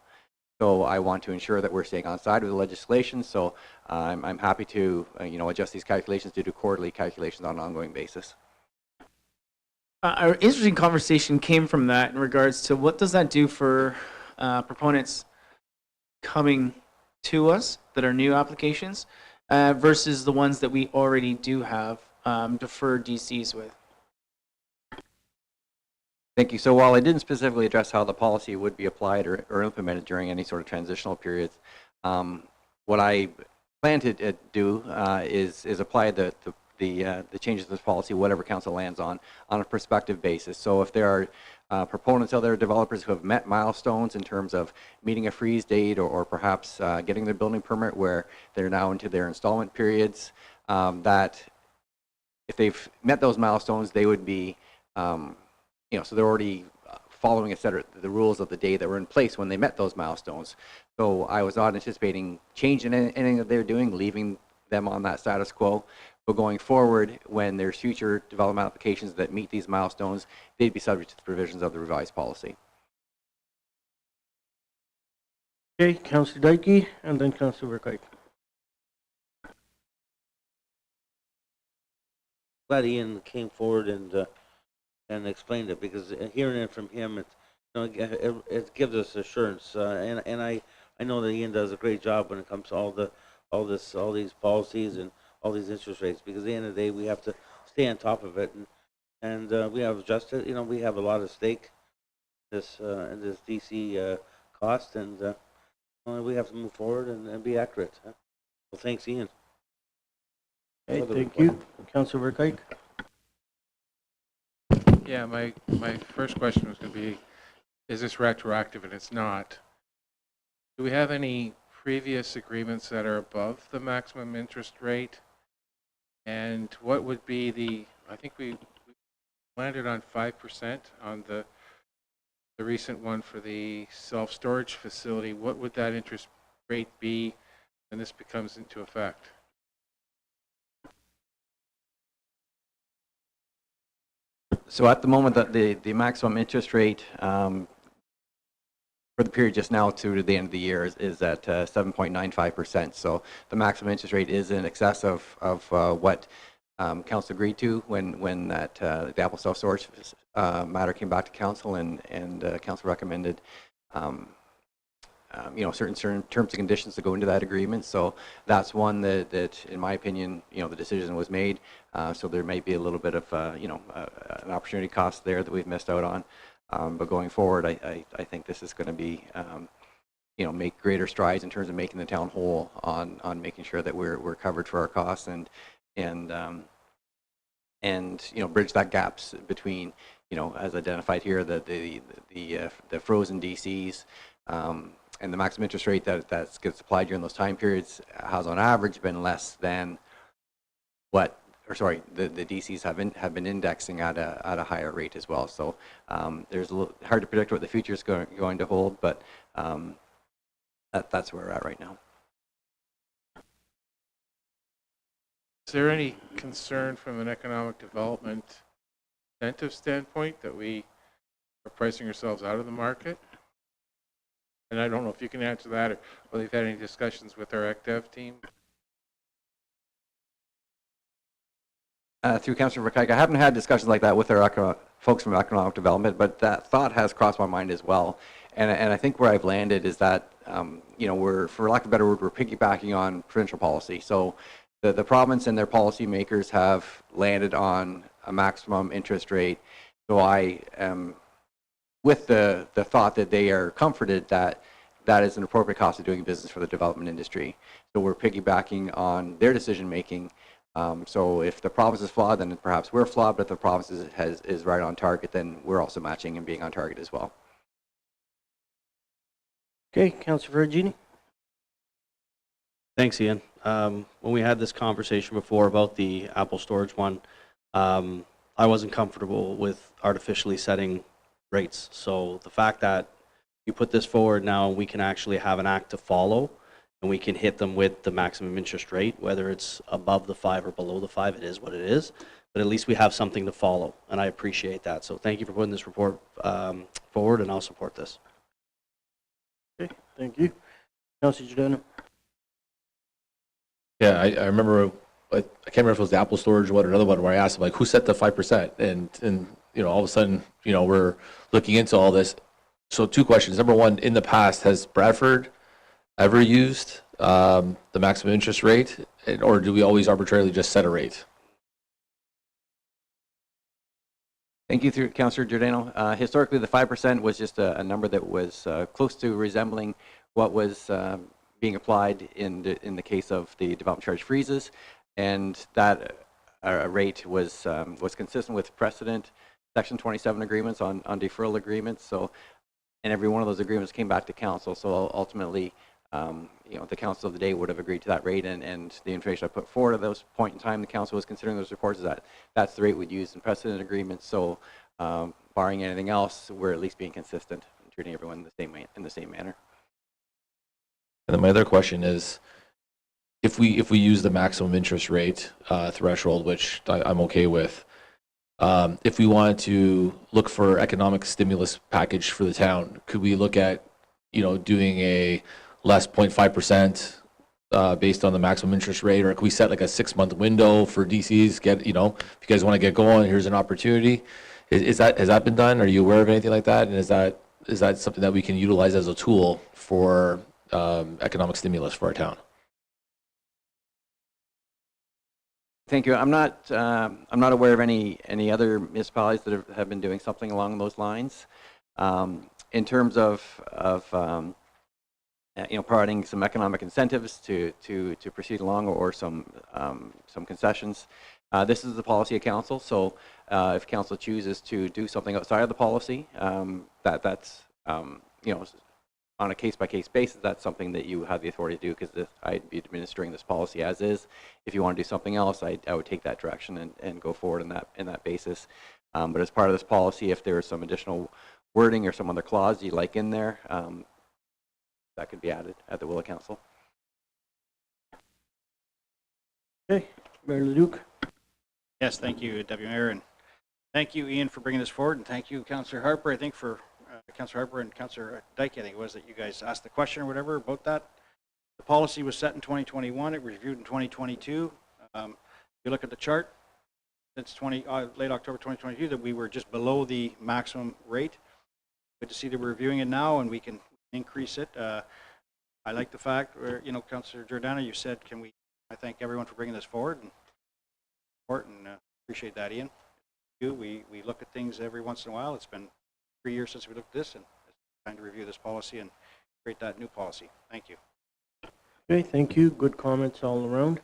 So I want to ensure that we're staying on side with the legislation. So I'm happy to you know, adjust these calculations to do quarterly calculations on an ongoing basis. Our interesting conversation came from that in regards to what does that do for proponents coming to us that are new applications versus the ones that we already do have deferred DCs with. Thank you. So while I didn't specifically address how the policy would be applied or implemented during any sort of transitional periods, what I plan to do is apply the changes to this policy, whatever council lands on a prospective basis. So if there are proponents out there, developers who have met milestones in terms of meeting a freeze date or perhaps getting their building permit where they're now into their installment periods, that if they've met those milestones, they would be you know, so they're already following the rules of the day that were in place when they met those milestones. So I was not anticipating changing anything that they're doing, leaving them on that status quo. But going forward, when there's future development applications that meet these milestones, they'd be subject to the provisions of the revised policy. Okay, Councillor Dike, and then Councillor Verkuyk. Glad Ian came forward and explained it, because hearing it from him, it gives us assurance, and I know that Ian does a great job when it comes to all these policies and all these interest rates, because at the end of the day we have to stay on top of it, and we have adjusted. You know, we have a lot of stake in this DC cost, and we have to move forward and be accurate. Huh? Well, thanks, Ian. Okay, thank you, Councillor Verkuyk. Yeah, my first question was going to be, is this retroactive? And it's not. Do we have any previous agreements that are above the maximum interest rate? And what would be I think we landed on 5% on the recent one for the self-storage facility. What would that interest rate be when this becomes into effect? So at the moment, the maximum interest rate for the period just now to the end of the year is at 7.95%. So the maximum interest rate is in excess of what council agreed to when that the Apple self-storage matter came back to council, and council recommended you know, certain terms and conditions to go into that agreement. So that's one that in my opinion, you know, the decision was made. So there may be a little bit of you know, an opportunity cost there that we've missed out on. But going forward, I think this is going to be you know, make greater strides in terms of making the town whole on making sure that we're covered for our costs and you know, bridge that gaps between, you know, as identified here, the frozen DCs. And the maximum interest rate that gets applied during those time periods has on average been less than what or sorry, the DCs have been indexing at a higher rate as well. So there's a little hard to predict what the future is going to hold, but that's where we're at right now. Is there any concern from an economic development incentive standpoint that we are pricing ourselves out of the market? And I don't know if you can answer that, or whether you've had any discussions with our ECDev team. Through Councillor Verkaik, I haven't had discussions like that with our folks from economic development, but that thought has crossed my mind as well. And I think where I've landed is that, we're, for lack of a better word, we're piggybacking on provincial policy. So the province and their policymakers have landed on a maximum interest rate. So I am with the thought that they are comforted that that is an appropriate cost of doing business for the development industry. So we're piggybacking on their decision making. So if the province is flawed, then perhaps we're flawed, but if the province is right on target, then we're also matching and being on target as well. Okay, Councillor Vergini. Thanks, Ian. When we had this conversation before about the Apple storage one, I wasn't comfortable with artificially setting rates. So the fact that you put this forward now, we can actually have an act to follow, and we can hit them with the maximum interest rate, whether it's above the 5 or below the 5, it is what it is. But at least we have something to follow, and I appreciate that. So thank you for putting this report forward, and I'll support this. Okay, thank you. Councillor Giordano. Yeah, I remember, I can't remember if it was the Apple storage one or another one where I asked them, like, who set the 5%? And all of a sudden, we're looking into all this. So 2 questions. Number one, in the past, has Bradford ever used the maximum interest rate, or do we always arbitrarily just set a rate? Thank you, through Councillor Giordano. Historically, the 5% was just a number that was close to resembling what was being applied in the case of the development charge freezes, and that rate was consistent with precedent Section 27 agreements on deferral agreements. So, and every one of those agreements came back to council. So ultimately, the council of the day would have agreed to that rate, and the information I put forward at those point in time, the council was considering those reports, is that that's the rate we'd use in precedent agreements. So, barring anything else, we're at least being consistent and treating everyone in the same manner. And then my other question is, if we use the maximum interest rate threshold, which I'm okay with, if we wanted to look for economic stimulus package for the town, could we look at, doing a less 0.5% based on the maximum interest rate, or could we set like a 6-month window for DCs? If you guys want to get going, here's an opportunity. Has that been done? Are you aware of anything like that? And is that something that we can utilize as a tool for economic stimulus for our town? Thank you. I'm not aware of any other municipalities that have been doing something along those lines. In terms of providing some economic incentives to proceed along, or some concessions. This is the policy of council. So if council chooses to do something outside of the policy, that's on a case-by-case basis, that's something that you have the authority to do, because I'd be administering this policy as is. If you want to do something else, I would take that direction and go forward in that basis. But as part of this policy, if there is some additional wording or some other clause you'd like in there, that could be added at the will of council. Okay, Mayor Leduc. Yes, thank you, Deputy Mayor, and thank you, Ian, for bringing this forward, and thank you, Councillor Harper. I think for Councillor Harper and Councillor Dyke, I think it was, that you guys asked the question or whatever about that. The policy was set in 2021. It was reviewed in 2022. If you look at the chart, since late October 2022, that we were just below the maximum rate. Good to see that we're reviewing it now and we can increase it. I like the fact, where, Councillor Giordano, you said, I thank everyone for bringing this forward and appreciate that, Ian. We look at things every once in a while. It's been 3 years since we looked at this, and it's time to review this policy and create that new policy. Thank you. Okay, thank you. Good comments all around.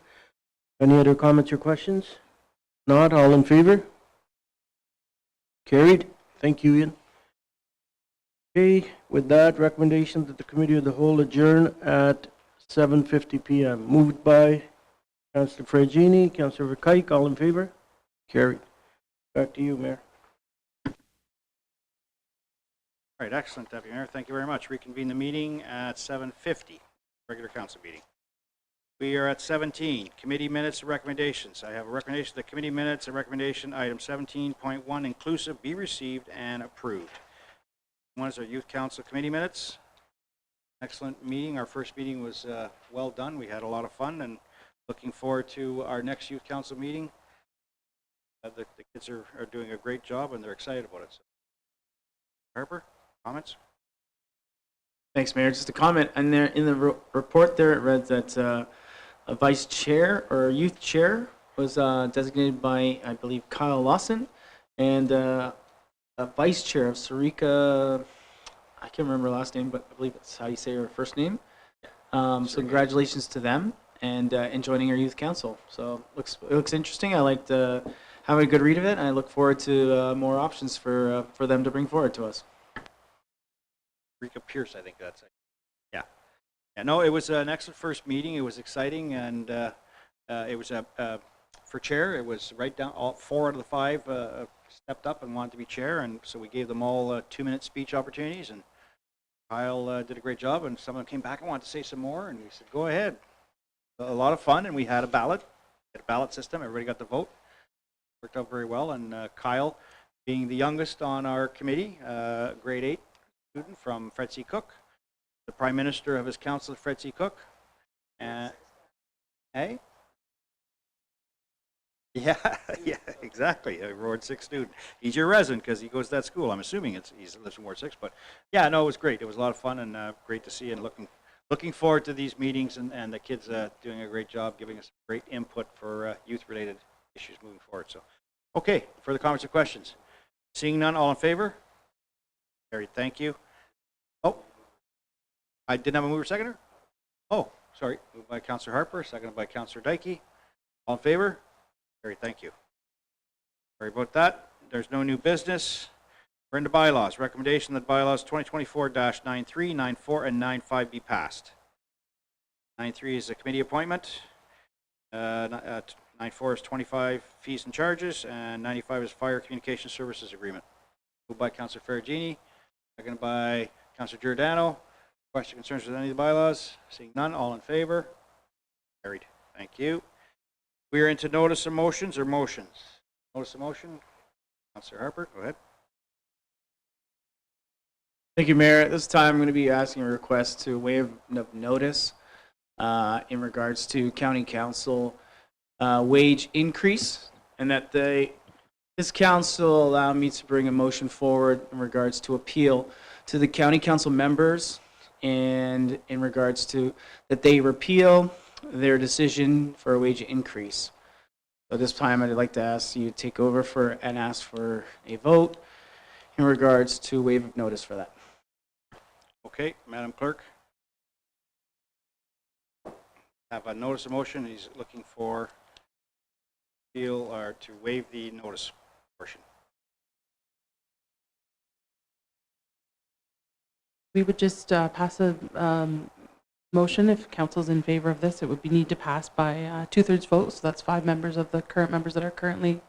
Any other comments or questions? Not, all in favor? Carried. Thank you, Ian. Okay, with that, recommendation that the Committee of the Whole adjourn at 7:50 p.m. Moved by Councillor Fragini, Councillor Verkuyk, all in favor? Carried. Back to you, Mayor. All right, excellent, Deputy Mayor. Thank you very much. Reconvene the meeting at 7:50, regular council meeting. We are at 17, committee minutes and recommendations. I have a recommendation that committee minutes and recommendation item 17.1 inclusive be received and approved. One is our youth council committee minutes. Excellent meeting. Our first meeting was well done. We had a lot of fun and looking forward to our next youth council meeting. The kids are doing a great job and they're excited about it. So. Harper, comments? Thanks, Mayor. Just a comment. And there in the report there, it read that a vice chair or youth chair was designated by, I believe, Kyle Lawson, and a vice chair of Sarika, I can't remember her last name, but I believe that's how you say her first name. So congratulations to them and joining our youth council. So it looks interesting. I liked having a good read of it, and I look forward to more options for them to bring forward to us. Rika Pierce, I think that's it. Yeah. Yeah, no, it was an excellent first meeting. It was exciting, and it was for chair. It was right down. All 4 out of the 5 stepped up and wanted to be chair, and so we gave them all 2-minute speech opportunities. And Kyle did a great job, and someone came back and wanted to say some more, and we said, "Go ahead." A lot of fun, and we had a ballot system. Everybody got to vote. Worked out very well, and Kyle, being the youngest on our committee, grade 8 student from Fred C. Cook, the Prime Minister of his council, Fred C. Cook. Hey? Yeah, yeah, exactly. A Ward 6 student. He's your resident because he goes to that school. I'm assuming he lives in Ward 6. But yeah, no, it was great. It was a lot of fun and great to see, and looking forward to these meetings and the kids doing a great job, giving us great input for youth-related issues moving forward. So, okay, further comments or questions? Seeing none, all in favor? Carried, thank you. Oh, I didn't have a mover seconder? Oh, sorry. Moved by Councillor Harper, seconded by Councillor Dike. All in favor? Carried, thank you. Sorry about that. There's no new business. We're into bylaws. Recommendation that bylaws 2024-93, 94, and 95 be passed. 93 is a committee appointment. 94 is 25 fees and charges, and 95 is fire communication services agreement. Moved by Councillor Ferragini, seconded by Councillor Giordano. Question concerns with any of the bylaws? Seeing none, all in favor? Carried. Thank you. We are into notice of motions or motions. Notice of motion. Councillor Harper, go ahead. Thank you, Mayor. At this time, I'm going to be asking a request to waive notice in regards to County Council wage increase, and that this council allow me to bring a motion forward in regards to appeal to the County Council members, and in regards to that they repeal their decision for a wage increase. So this time, I'd like to ask you to take over and ask for a vote in regards to waive of notice for that. Okay, Madam Clerk. Have a notice of motion. He's looking for appeal or to waive the notice portion. We would just pass a motion. If council's in favor of this, it would need to pass by 2/3 vote. So that's 5 members of the current members that are currently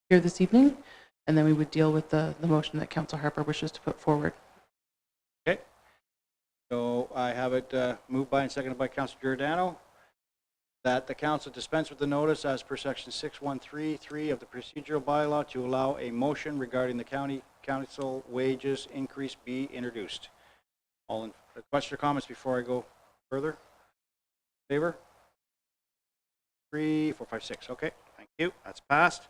here this evening. And then we would deal with the motion that Councillor Harper wishes to put forward. Okay. So I have it moved by and seconded by Councillor Giordano that the council dispense with the notice as per section 6133 of the procedural bylaw to allow a motion regarding the county council wages increase be introduced. All in question or comments before I go further? Favor? 3, 4, 5, 6. Okay, thank you. That's passed.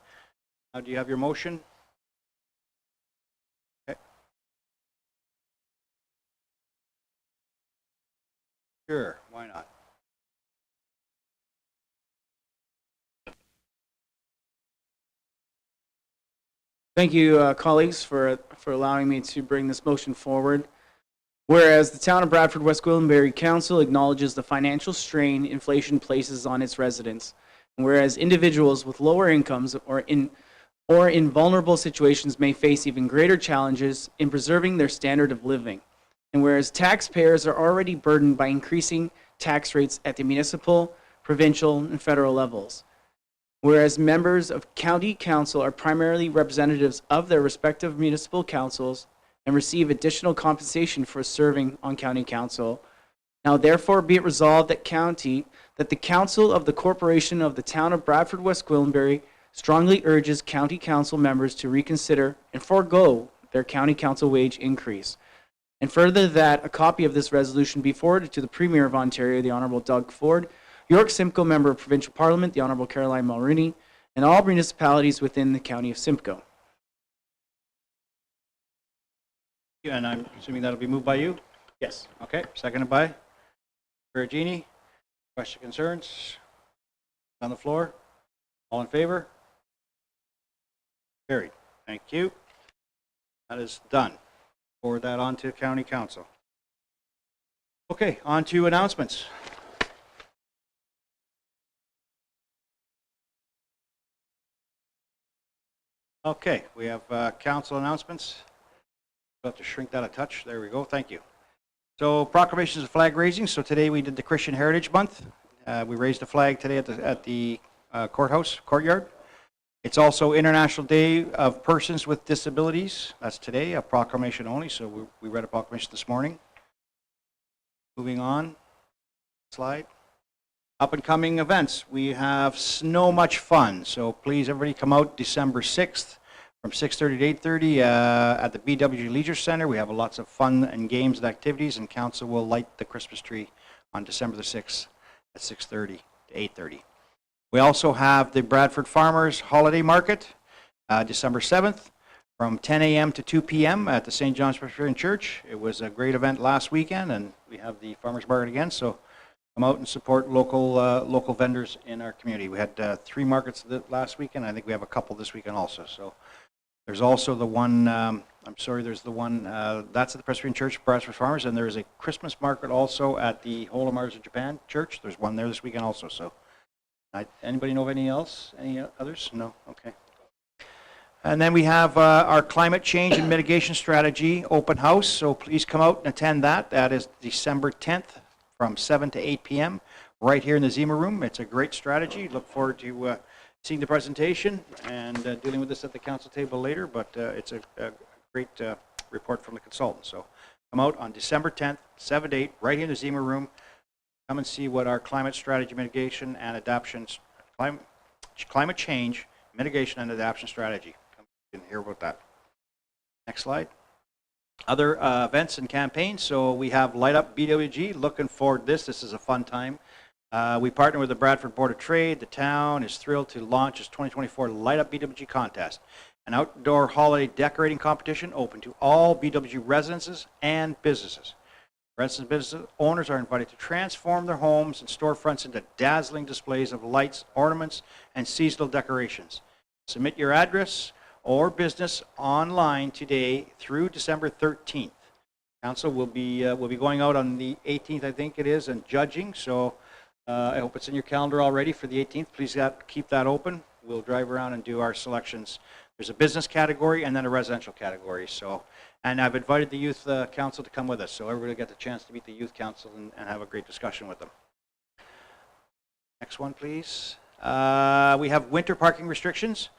Now, do you have your motion? Okay. Sure, why not? Thank you, colleagues, for allowing me to bring this motion forward. Whereas the town of Bradford West Gwillimbury Council acknowledges the financial strain inflation places on its residents, and whereas individuals with lower incomes or in vulnerable situations may face even greater challenges in preserving their standard of living, and whereas taxpayers are already burdened by increasing tax rates at the municipal, provincial, and federal levels. Whereas members of county council are primarily representatives of their respective municipal councils and receive additional compensation for serving on county council. Now therefore be it resolved that the council of the corporation of the town of Bradford, West Gwillimbury strongly urges county council members to reconsider and forego their county council wage increase. And further, that a copy of this resolution be forwarded to the Premier of Ontario, the Honourable Doug Ford, York Simcoe Member of Provincial Parliament, the Honourable Caroline Mulroney, and all municipalities within the County of Simcoe. And I'm assuming that'll be moved by you? Yes. Okay, seconded by Perugini. Question, concerns? On the floor? All in favor? Carried. Thank you. That is done. Forward that on to County Council. Okay, on to announcements. Okay, we have council announcements. We'll have to shrink that a touch. There we go. Thank you. So proclamations of flag raising. So today we did the Christian Heritage Month. We raised a flag today at the courthouse courtyard. It's also International Day of Persons with Disabilities. That's today, a proclamation only. So we read a proclamation this morning. Moving on. Slide. Up and coming events. We have Snow Much Fun. So please everybody come out December 6th from 6:30 to 8:30 at the BWG Leisure Center. We have lots of fun and games and activities, and council will light the Christmas tree on December the 6th at 6:30 to 8:30. We also have the Bradford Farmers Holiday Market, December 7th from 10 a.m. to 2 p.m. at the St. John's Presbyterian Church. It was a great event last weekend, and we have the Farmers Market again, so come out and support local vendors in our community. We had 3 markets last weekend. I think we have a couple this weekend also. So there's also the one, there's the one, that's at the Presbyterian Church, Bradford Farmers, and there's a Christmas market also at the Holy Mars of Japan Church. There's one there this weekend also. So anybody know of any else? Any others? No? Okay. And then we have our climate change and mitigation strategy open house. So please come out and attend that. That is December 10th from 7 to 8 p.m. right here in the Zima room. It's a great strategy. Look forward to seeing the presentation and dealing with this at the council table later, but it's a great report from the consultant. So come out on December 10th, 7 to 8, right here in the Zima room. Come and see what our climate strategy mitigation and adaptation, climate change, mitigation and adaptation strategy. Come and hear about that. Next slide. Other events and campaigns. So we have Light Up BWG. Looking forward to this. This is a fun time. We partner with the Bradford Board of Trade. The town is thrilled to launch its 2024 Light Up BWG contest, an outdoor holiday decorating competition open to all BWG residences and businesses. Residents and business owners are invited to transform their homes and storefronts into dazzling displays of lights, ornaments, and seasonal decorations. Submit your address or business online today through December 13th. Council will be going out on the 18th, I think it is, and judging. So I hope it's in your calendar already for the 18th. Please keep that open. We'll drive around and do our selections. There's a business category and then a residential category. So, and I've invited the youth council to come with us, so everybody will get the chance to meet the youth council and have a great discussion with them. Next one, please. We have winter parking restrictions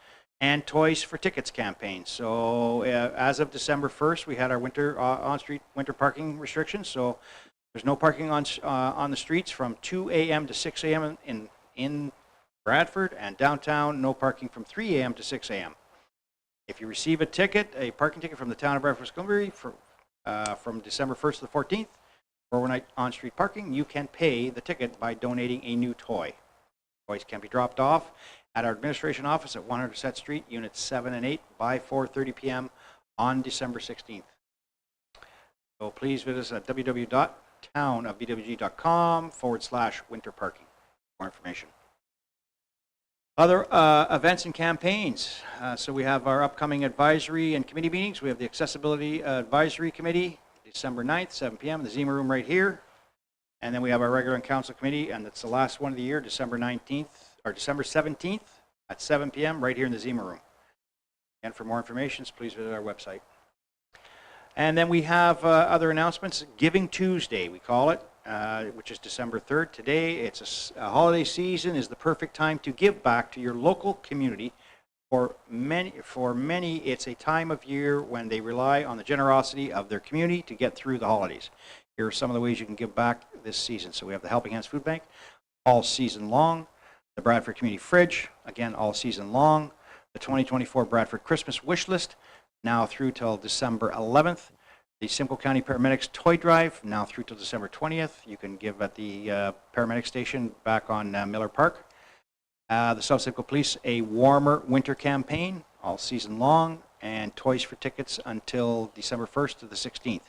and Toys for Tickets campaign. So as of December 1st, we had our winter on-street winter parking restrictions. So there's no parking on the streets from 2 a.m. to 6 a.m. in Bradford, and downtown, no parking from 3 a.m. to 6 a.m. If you receive a parking ticket from the town of Bradford, Gwillimbury from December 1st to the 14th, for overnight on-street parking, you can pay the ticket by donating a new toy. Toys can be dropped off at our administration office at 100 Dissette Street, Units 7 and 8 by 4:30 p.m. on December 16th. So please visit us at www.townofbwg.com/winter parking for more information. Other events and campaigns. So we have our upcoming advisory and committee meetings. We have the Accessibility Advisory Committee, December 9th, 7 p.m. in the Zima room right here. And then we have our regular and council committee, and it's the last one of the year, December 19th, or December 17th at 7 p.m. right here in the Zima room. And for more information, please visit our website. And then we have other announcements. Giving Tuesday, we call it. which is December 3rd. Today, it's a holiday season is the perfect time to give back to your local community. For many, it's a time of year when they rely on the generosity of their community to get through the holidays. Here are some of the ways you can give back this season. So we have the Helping Hands Food Bank all season long. The Bradford Community Fridge, again, all season long. The 2024 Bradford Christmas Wish List, now through till December 11th. The Simcoe County Paramedics Toy Drive, now through till December 20th. You can give at the paramedic station back on Miller Park. The South Simcoe Police, a warmer winter campaign, all season long, and toys for tickets until December 1st to the 16th.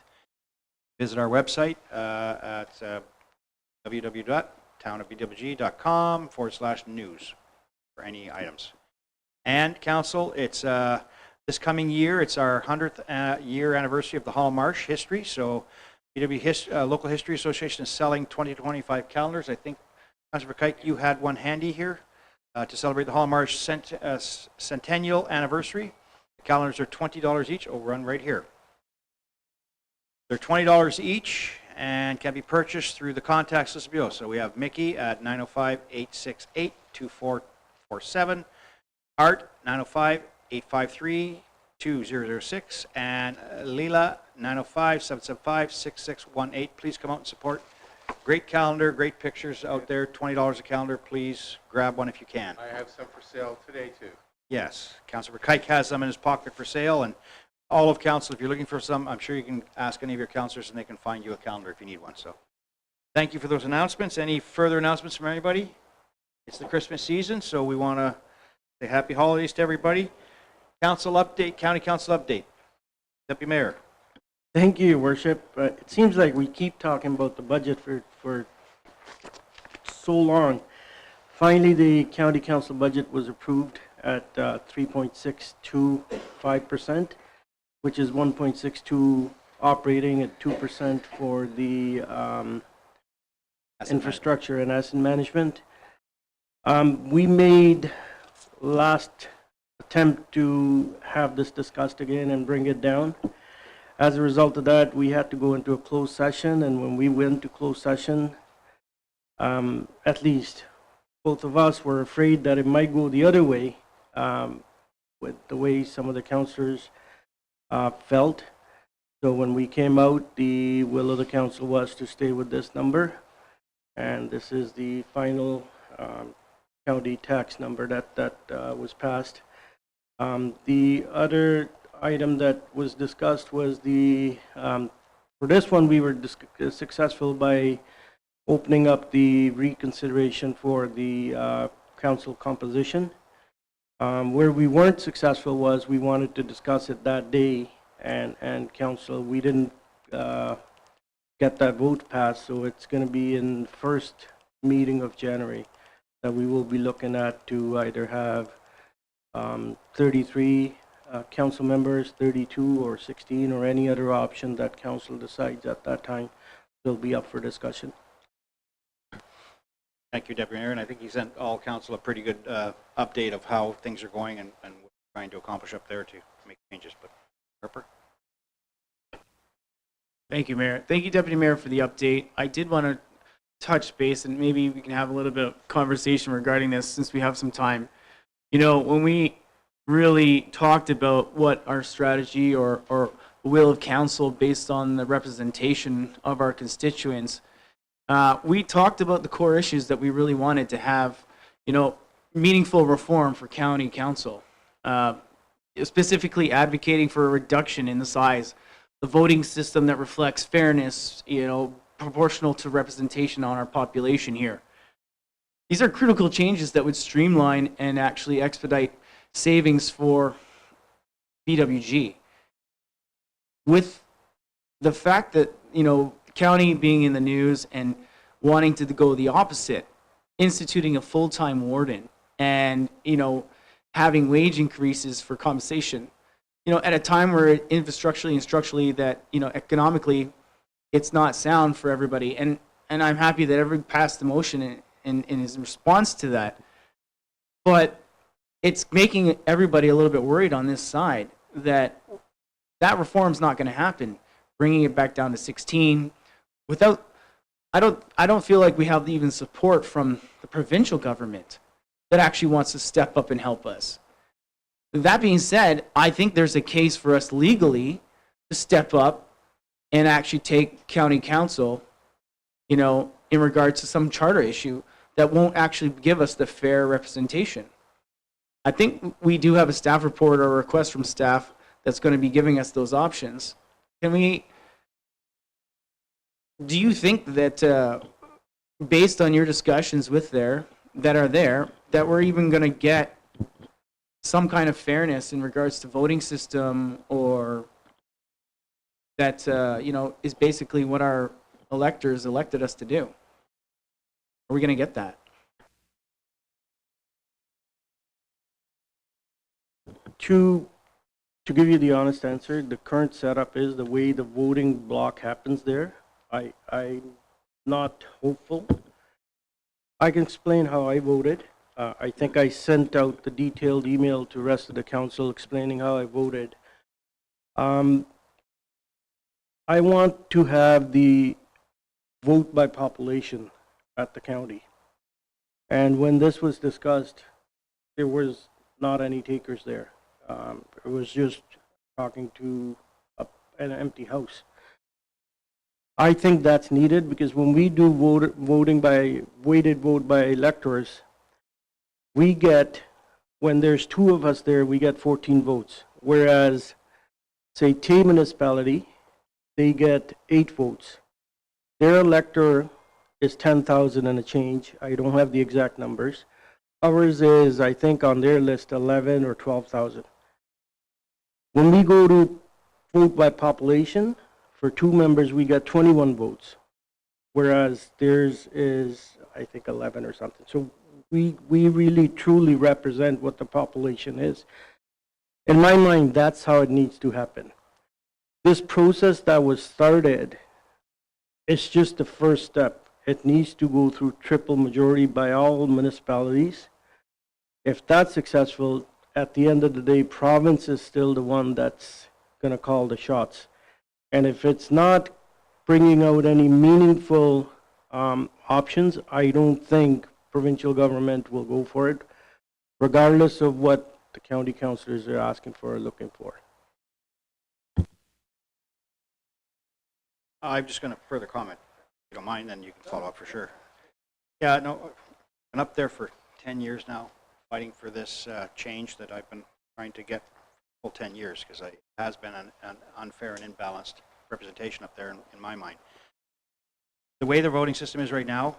Visit our website at www.townofbwg.com/news for any items. And Council, it's this coming year, it's our 100th year anniversary of the Hall Marsh history. So Local History Association is selling 20 to 25 calendars. I think, Councilor Kike, you had one handy here to celebrate the Hall Marsh centennial anniversary. The calendars are $20 each. Oh, run right here. They're $20 each and can be purchased through the contactless bureau. So we have Mickey at 905-868-2447, Art 905-853-2006, and Leela 905-775-6618. Please come out and support. Great calendar, great pictures out there. $20 a calendar. Please grab one if you can. I have some for sale today, too. Yes, Councilor Kike has some in his pocket for sale, and all of council, if you're looking for some, I'm sure you can ask any of your councilors and they can find you a calendar if you need one. So thank you for those announcements. Any further announcements from anybody? It's the Christmas season, so we want to say happy holidays to everybody. Council update, county council update. Deputy Mayor. Thank you, Your Worship. It seems like we keep talking about the budget for so long. Finally, the county council budget was approved at 3.625%, which is 1.62 operating at 2% for the infrastructure and asset management. We made last attempt to have this discussed again and bring it down. As a result of that, we had to go into a closed session, and when we went to closed session, at least both of us were afraid that it might go the other way with the way some of the councillors felt. So when we came out, the will of the council was to stay with this number, and this is the final county tax number that was passed. The other item that was discussed was the, for this one, we were successful by opening up the reconsideration for the council composition. Where we weren't successful was we wanted to discuss it that day, and council, we didn't get that vote passed, so it's going to be in first meeting of January that we will be looking at to either have 33 council members, 32 or 16, or any other option that council decides at that time will be up for discussion. Thank you, Deputy Mayor, and I think he sent all council a pretty good update of how things are going and what we're trying to accomplish up there to make changes. But Harper? Thank you, Mayor. Thank you, Deputy Mayor, for the update. I did want to touch base, and maybe we can have a little bit of conversation regarding this since we have some time. You know, when we really talked about what our strategy or will of council based on the representation of our constituents, we talked about the core issues that we really wanted to have, you know, meaningful reform for county council, specifically advocating for a reduction in the size, the voting system that reflects fairness, you know, proportional to representation on our population here. These are critical changes that would streamline and actually expedite savings for BWG. With the fact that, you know, county being in the news and wanting to go the opposite, instituting a full-time warden and, you know, having wage increases for compensation, you know, at a time where infrastructurally and structurally that, you know, economically it's not sound for everybody. And I'm happy that everybody passed the motion in his response to that. But it's making everybody a little bit worried on this side that that reform's not going to happen. Bringing it back down to 16 without I don't feel like we have even support from the provincial government that actually wants to step up and help us. That being said, I think there's a case for us legally to step up and actually take county council, you know, in regards to some charter issue that won't actually give us the fair representation. I think we do have a staff report or a request from staff that's going to be giving us those options. Do you think that based on your discussions with that we're even going to get some kind of fairness in regards to voting system, or that, you know, is basically what our electors elected us to do? Are we going to get that? To give you the honest answer, the current setup is the way the voting block happens there. I'm not hopeful. I can explain how I voted. I think I sent out the detailed email to the rest of the council explaining how I voted. I want to have the vote by population at the county. And when this was discussed, there was not any takers there. It was just talking to an empty house. I think that's needed because when we do voting by weighted vote by electors, we get, when there's 2 of us there, we get 14 votes. Whereas, say, Tay municipality, they get 8 votes. Their elector is 10,000 and a change. I don't have the exact numbers. Ours is, I think, on their list, 11 or 12,000. When we go to vote by population, for 2 members, we get 21 votes, whereas theirs is, I think, 11 or something. So we really, truly represent what the population is. In my mind, that's how it needs to happen. This process that was started is just the first step. It needs to go through triple majority by all municipalities. If that's successful, at the end of the day, province is still the one that's going to call the shots. And if it's not bringing out any meaningful options, I don't think provincial government will go for it, regardless of what the county councillors are asking for or looking for. I'm just going to further comment. If you don't mind, then you can follow up for sure. Yeah, no, I've been up there for 10 years now, fighting for this change that I've been trying to get for 10 years, because it has been an unfair and imbalanced representation up there in my mind. The way the voting system is right now,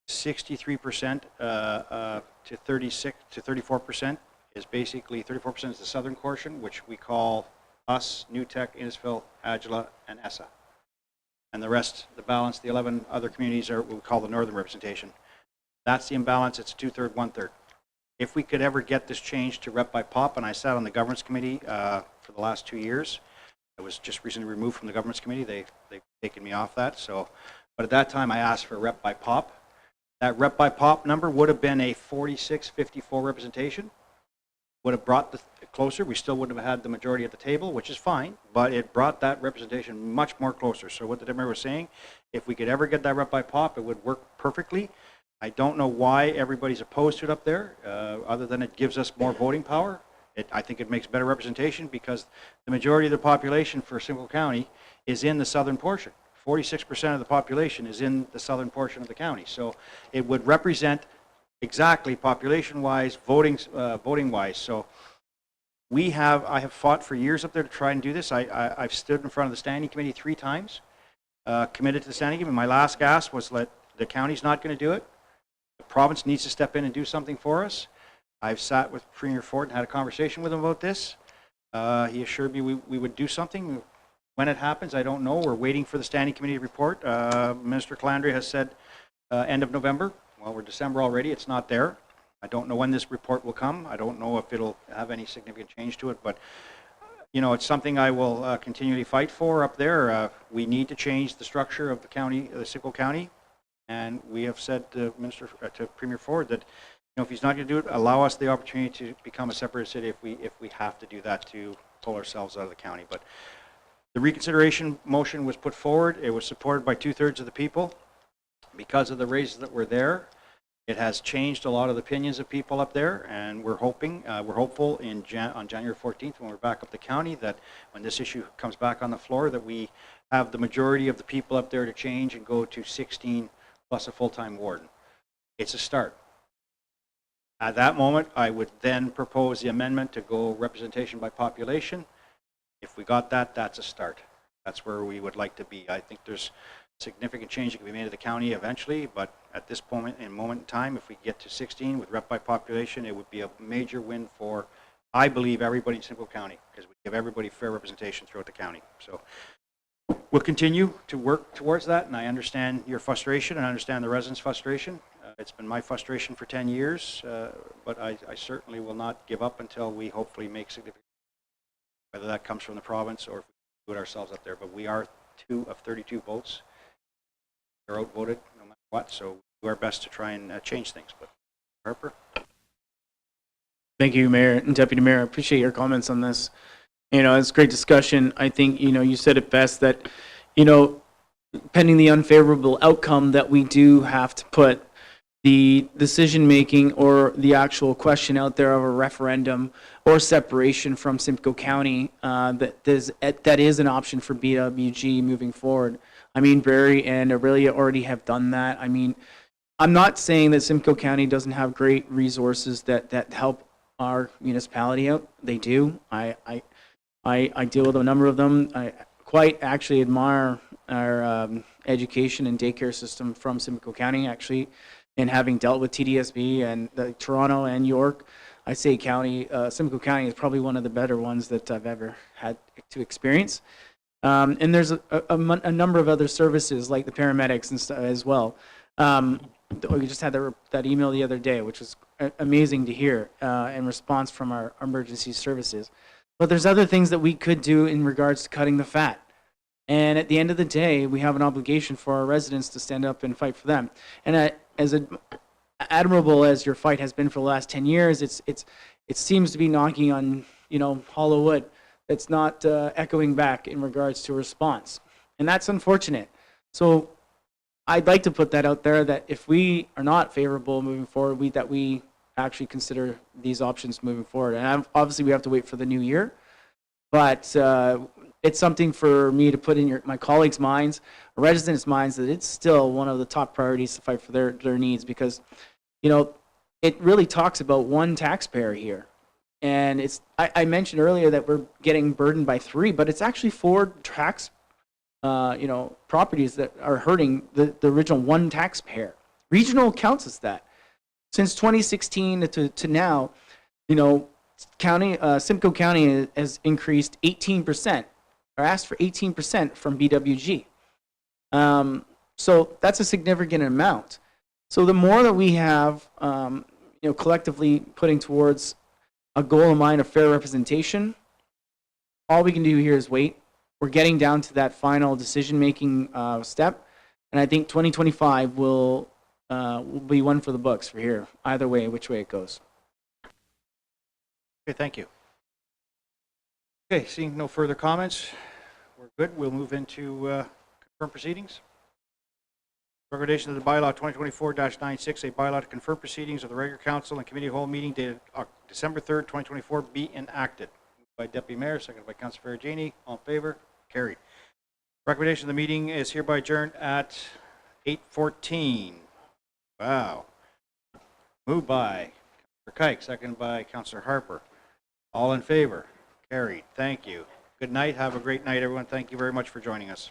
63% to 36 to 34% is basically 34% is the southern portion, which we call us, New Tech, Innisfil, Agila, and ESSA. And the rest, the balance, the 11 other communities are what we call the northern representation. That's the imbalance. It's 2/3, 1/3. If we could ever get this change to rep by pop, and I sat on the governance committee for the last 2 years. I was just recently removed from the governance committee. They've taken me off that. So, but at that time I asked for rep by pop. That rep by pop number would have been a 46-54 representation. Would have brought the closer. We still wouldn't have had the majority at the table, which is fine, but it brought that representation much more closer. So what the member was saying, if we could ever get that rep by pop, it would work perfectly. I don't know why everybody's opposed to it up there, other than it gives us more voting power. I think it makes better representation because the majority of the population for Simcoe County is in the southern portion. 46% of the population is in the southern portion of the county. So it would represent exactly population-wise, voting-wise. So I have fought for years up there to try and do this. I've stood in front of the standing committee 3 times, committed to the standing committee. My last gasp was that the county's not going to do it. The province needs to step in and do something for us. I've sat with Premier Ford and had a conversation with him about this. He assured me we would do something. When it happens, I don't know. We're waiting for the standing committee report. Minister Calandre has said end of November. Well, we're December already. It's not there. I don't know when this report will come. I don't know if it'll have any significant change to it, but you know, it's something I will continually fight for up there. We need to change the structure of the county, the Simcoe County, and we have said to Premier Ford that, you know, if he's not going to do it, allow us the opportunity to become a separate city if we have to do that to pull ourselves out of the county. But the reconsideration motion was put forward. It was supported by 2/3 of the people. because of the raises that were there, it has changed a lot of the opinions of people up there, and we're hopeful on January 14th, when we're back up the county, that when this issue comes back on the floor, that we have the majority of the people up there to change and go to 16 plus a full-time warden. It's a start. At that moment, I would then propose the amendment to go representation by population. If we got that, that's a start. That's where we would like to be. I think there's significant change that can be made to the county eventually, but at this moment in time, if we get to 16 with rep by population, it would be a major win for, I believe, everybody in Simcoe County, because we give everybody fair representation throughout the county. So we'll continue to work towards that, and I understand your frustration, and I understand the residents' frustration. It's been my frustration for 10 years, but I certainly will not give up until we hopefully make significant, whether that comes from the province or if we do it ourselves up there. But we are 2 of 32 votes. They're outvoted no matter what, so we do our best to try and change things. But Harper? Thank you, Mayor and Deputy Mayor. I appreciate your comments on this. It's a great discussion. I think, you said it best that, pending the unfavorable outcome, that we do have to put the decision-making or the actual question out there of a referendum or separation from Simcoe County, that is an option for BWG moving forward. Barrie and Aurelia already have done that. I'm not saying that Simcoe County doesn't have great resources that help our municipality out. They do. I deal with a number of them. I quite actually admire our education and daycare system from Simcoe County, actually, and having dealt with TDSB and Toronto and York. I say Simcoe County is probably one of the better ones that I've ever had to experience. And there's a number of other services like the paramedics and stuff as well. We just had that email the other day, which was amazing to hear in response from our emergency services. But there's other things that we could do in regards to cutting the fat. And at the end of the day, we have an obligation for our residents to stand up and fight for them. And as admirable as your fight has been for the last 10 years, it seems to be knocking on hollow wood. It's not echoing back in regards to response. And that's unfortunate. So I'd like to put that out there, that if we are not favorable moving forward, that we actually consider these options moving forward. And obviously we have to wait for the new year, but it's something for me to put in my colleagues' minds, residents' minds, that it's still one of the top priorities to fight for their needs, because it really talks about one taxpayer here. And I mentioned earlier that we're getting burdened by 3, but it's actually 4 tax properties that are hurting the original one taxpayer. Regional counts as that. Since 2016 to now, Simcoe County has increased 18%, or asked for 18% from BWG. So that's a significant amount. So the more that we have, collectively putting towards a goal in mind of fair representation, all we can do here is wait. We're getting down to that final decision-making step, and I think 2025 will be one for the books for here, either way, which way it goes. Okay, thank you. Okay, seeing no further comments, we're good. We'll move into confirm proceedings. Recommendation of the bylaw 2024-96, a bylaw to confirm proceedings of the regular council and committee of the whole meeting dated December 3rd, 2024 be enacted. Moved by Deputy Mayor, seconded by Councilor Ferragini. All in favor? Carried. Recommendation of the meeting is hereby adjourned at 8:14. Wow. Moved by Councilor Kike, seconded by Councilor Harper. All in favor? Carried. Thank you. Good night. Have a great night, everyone. Thank you very much for joining us.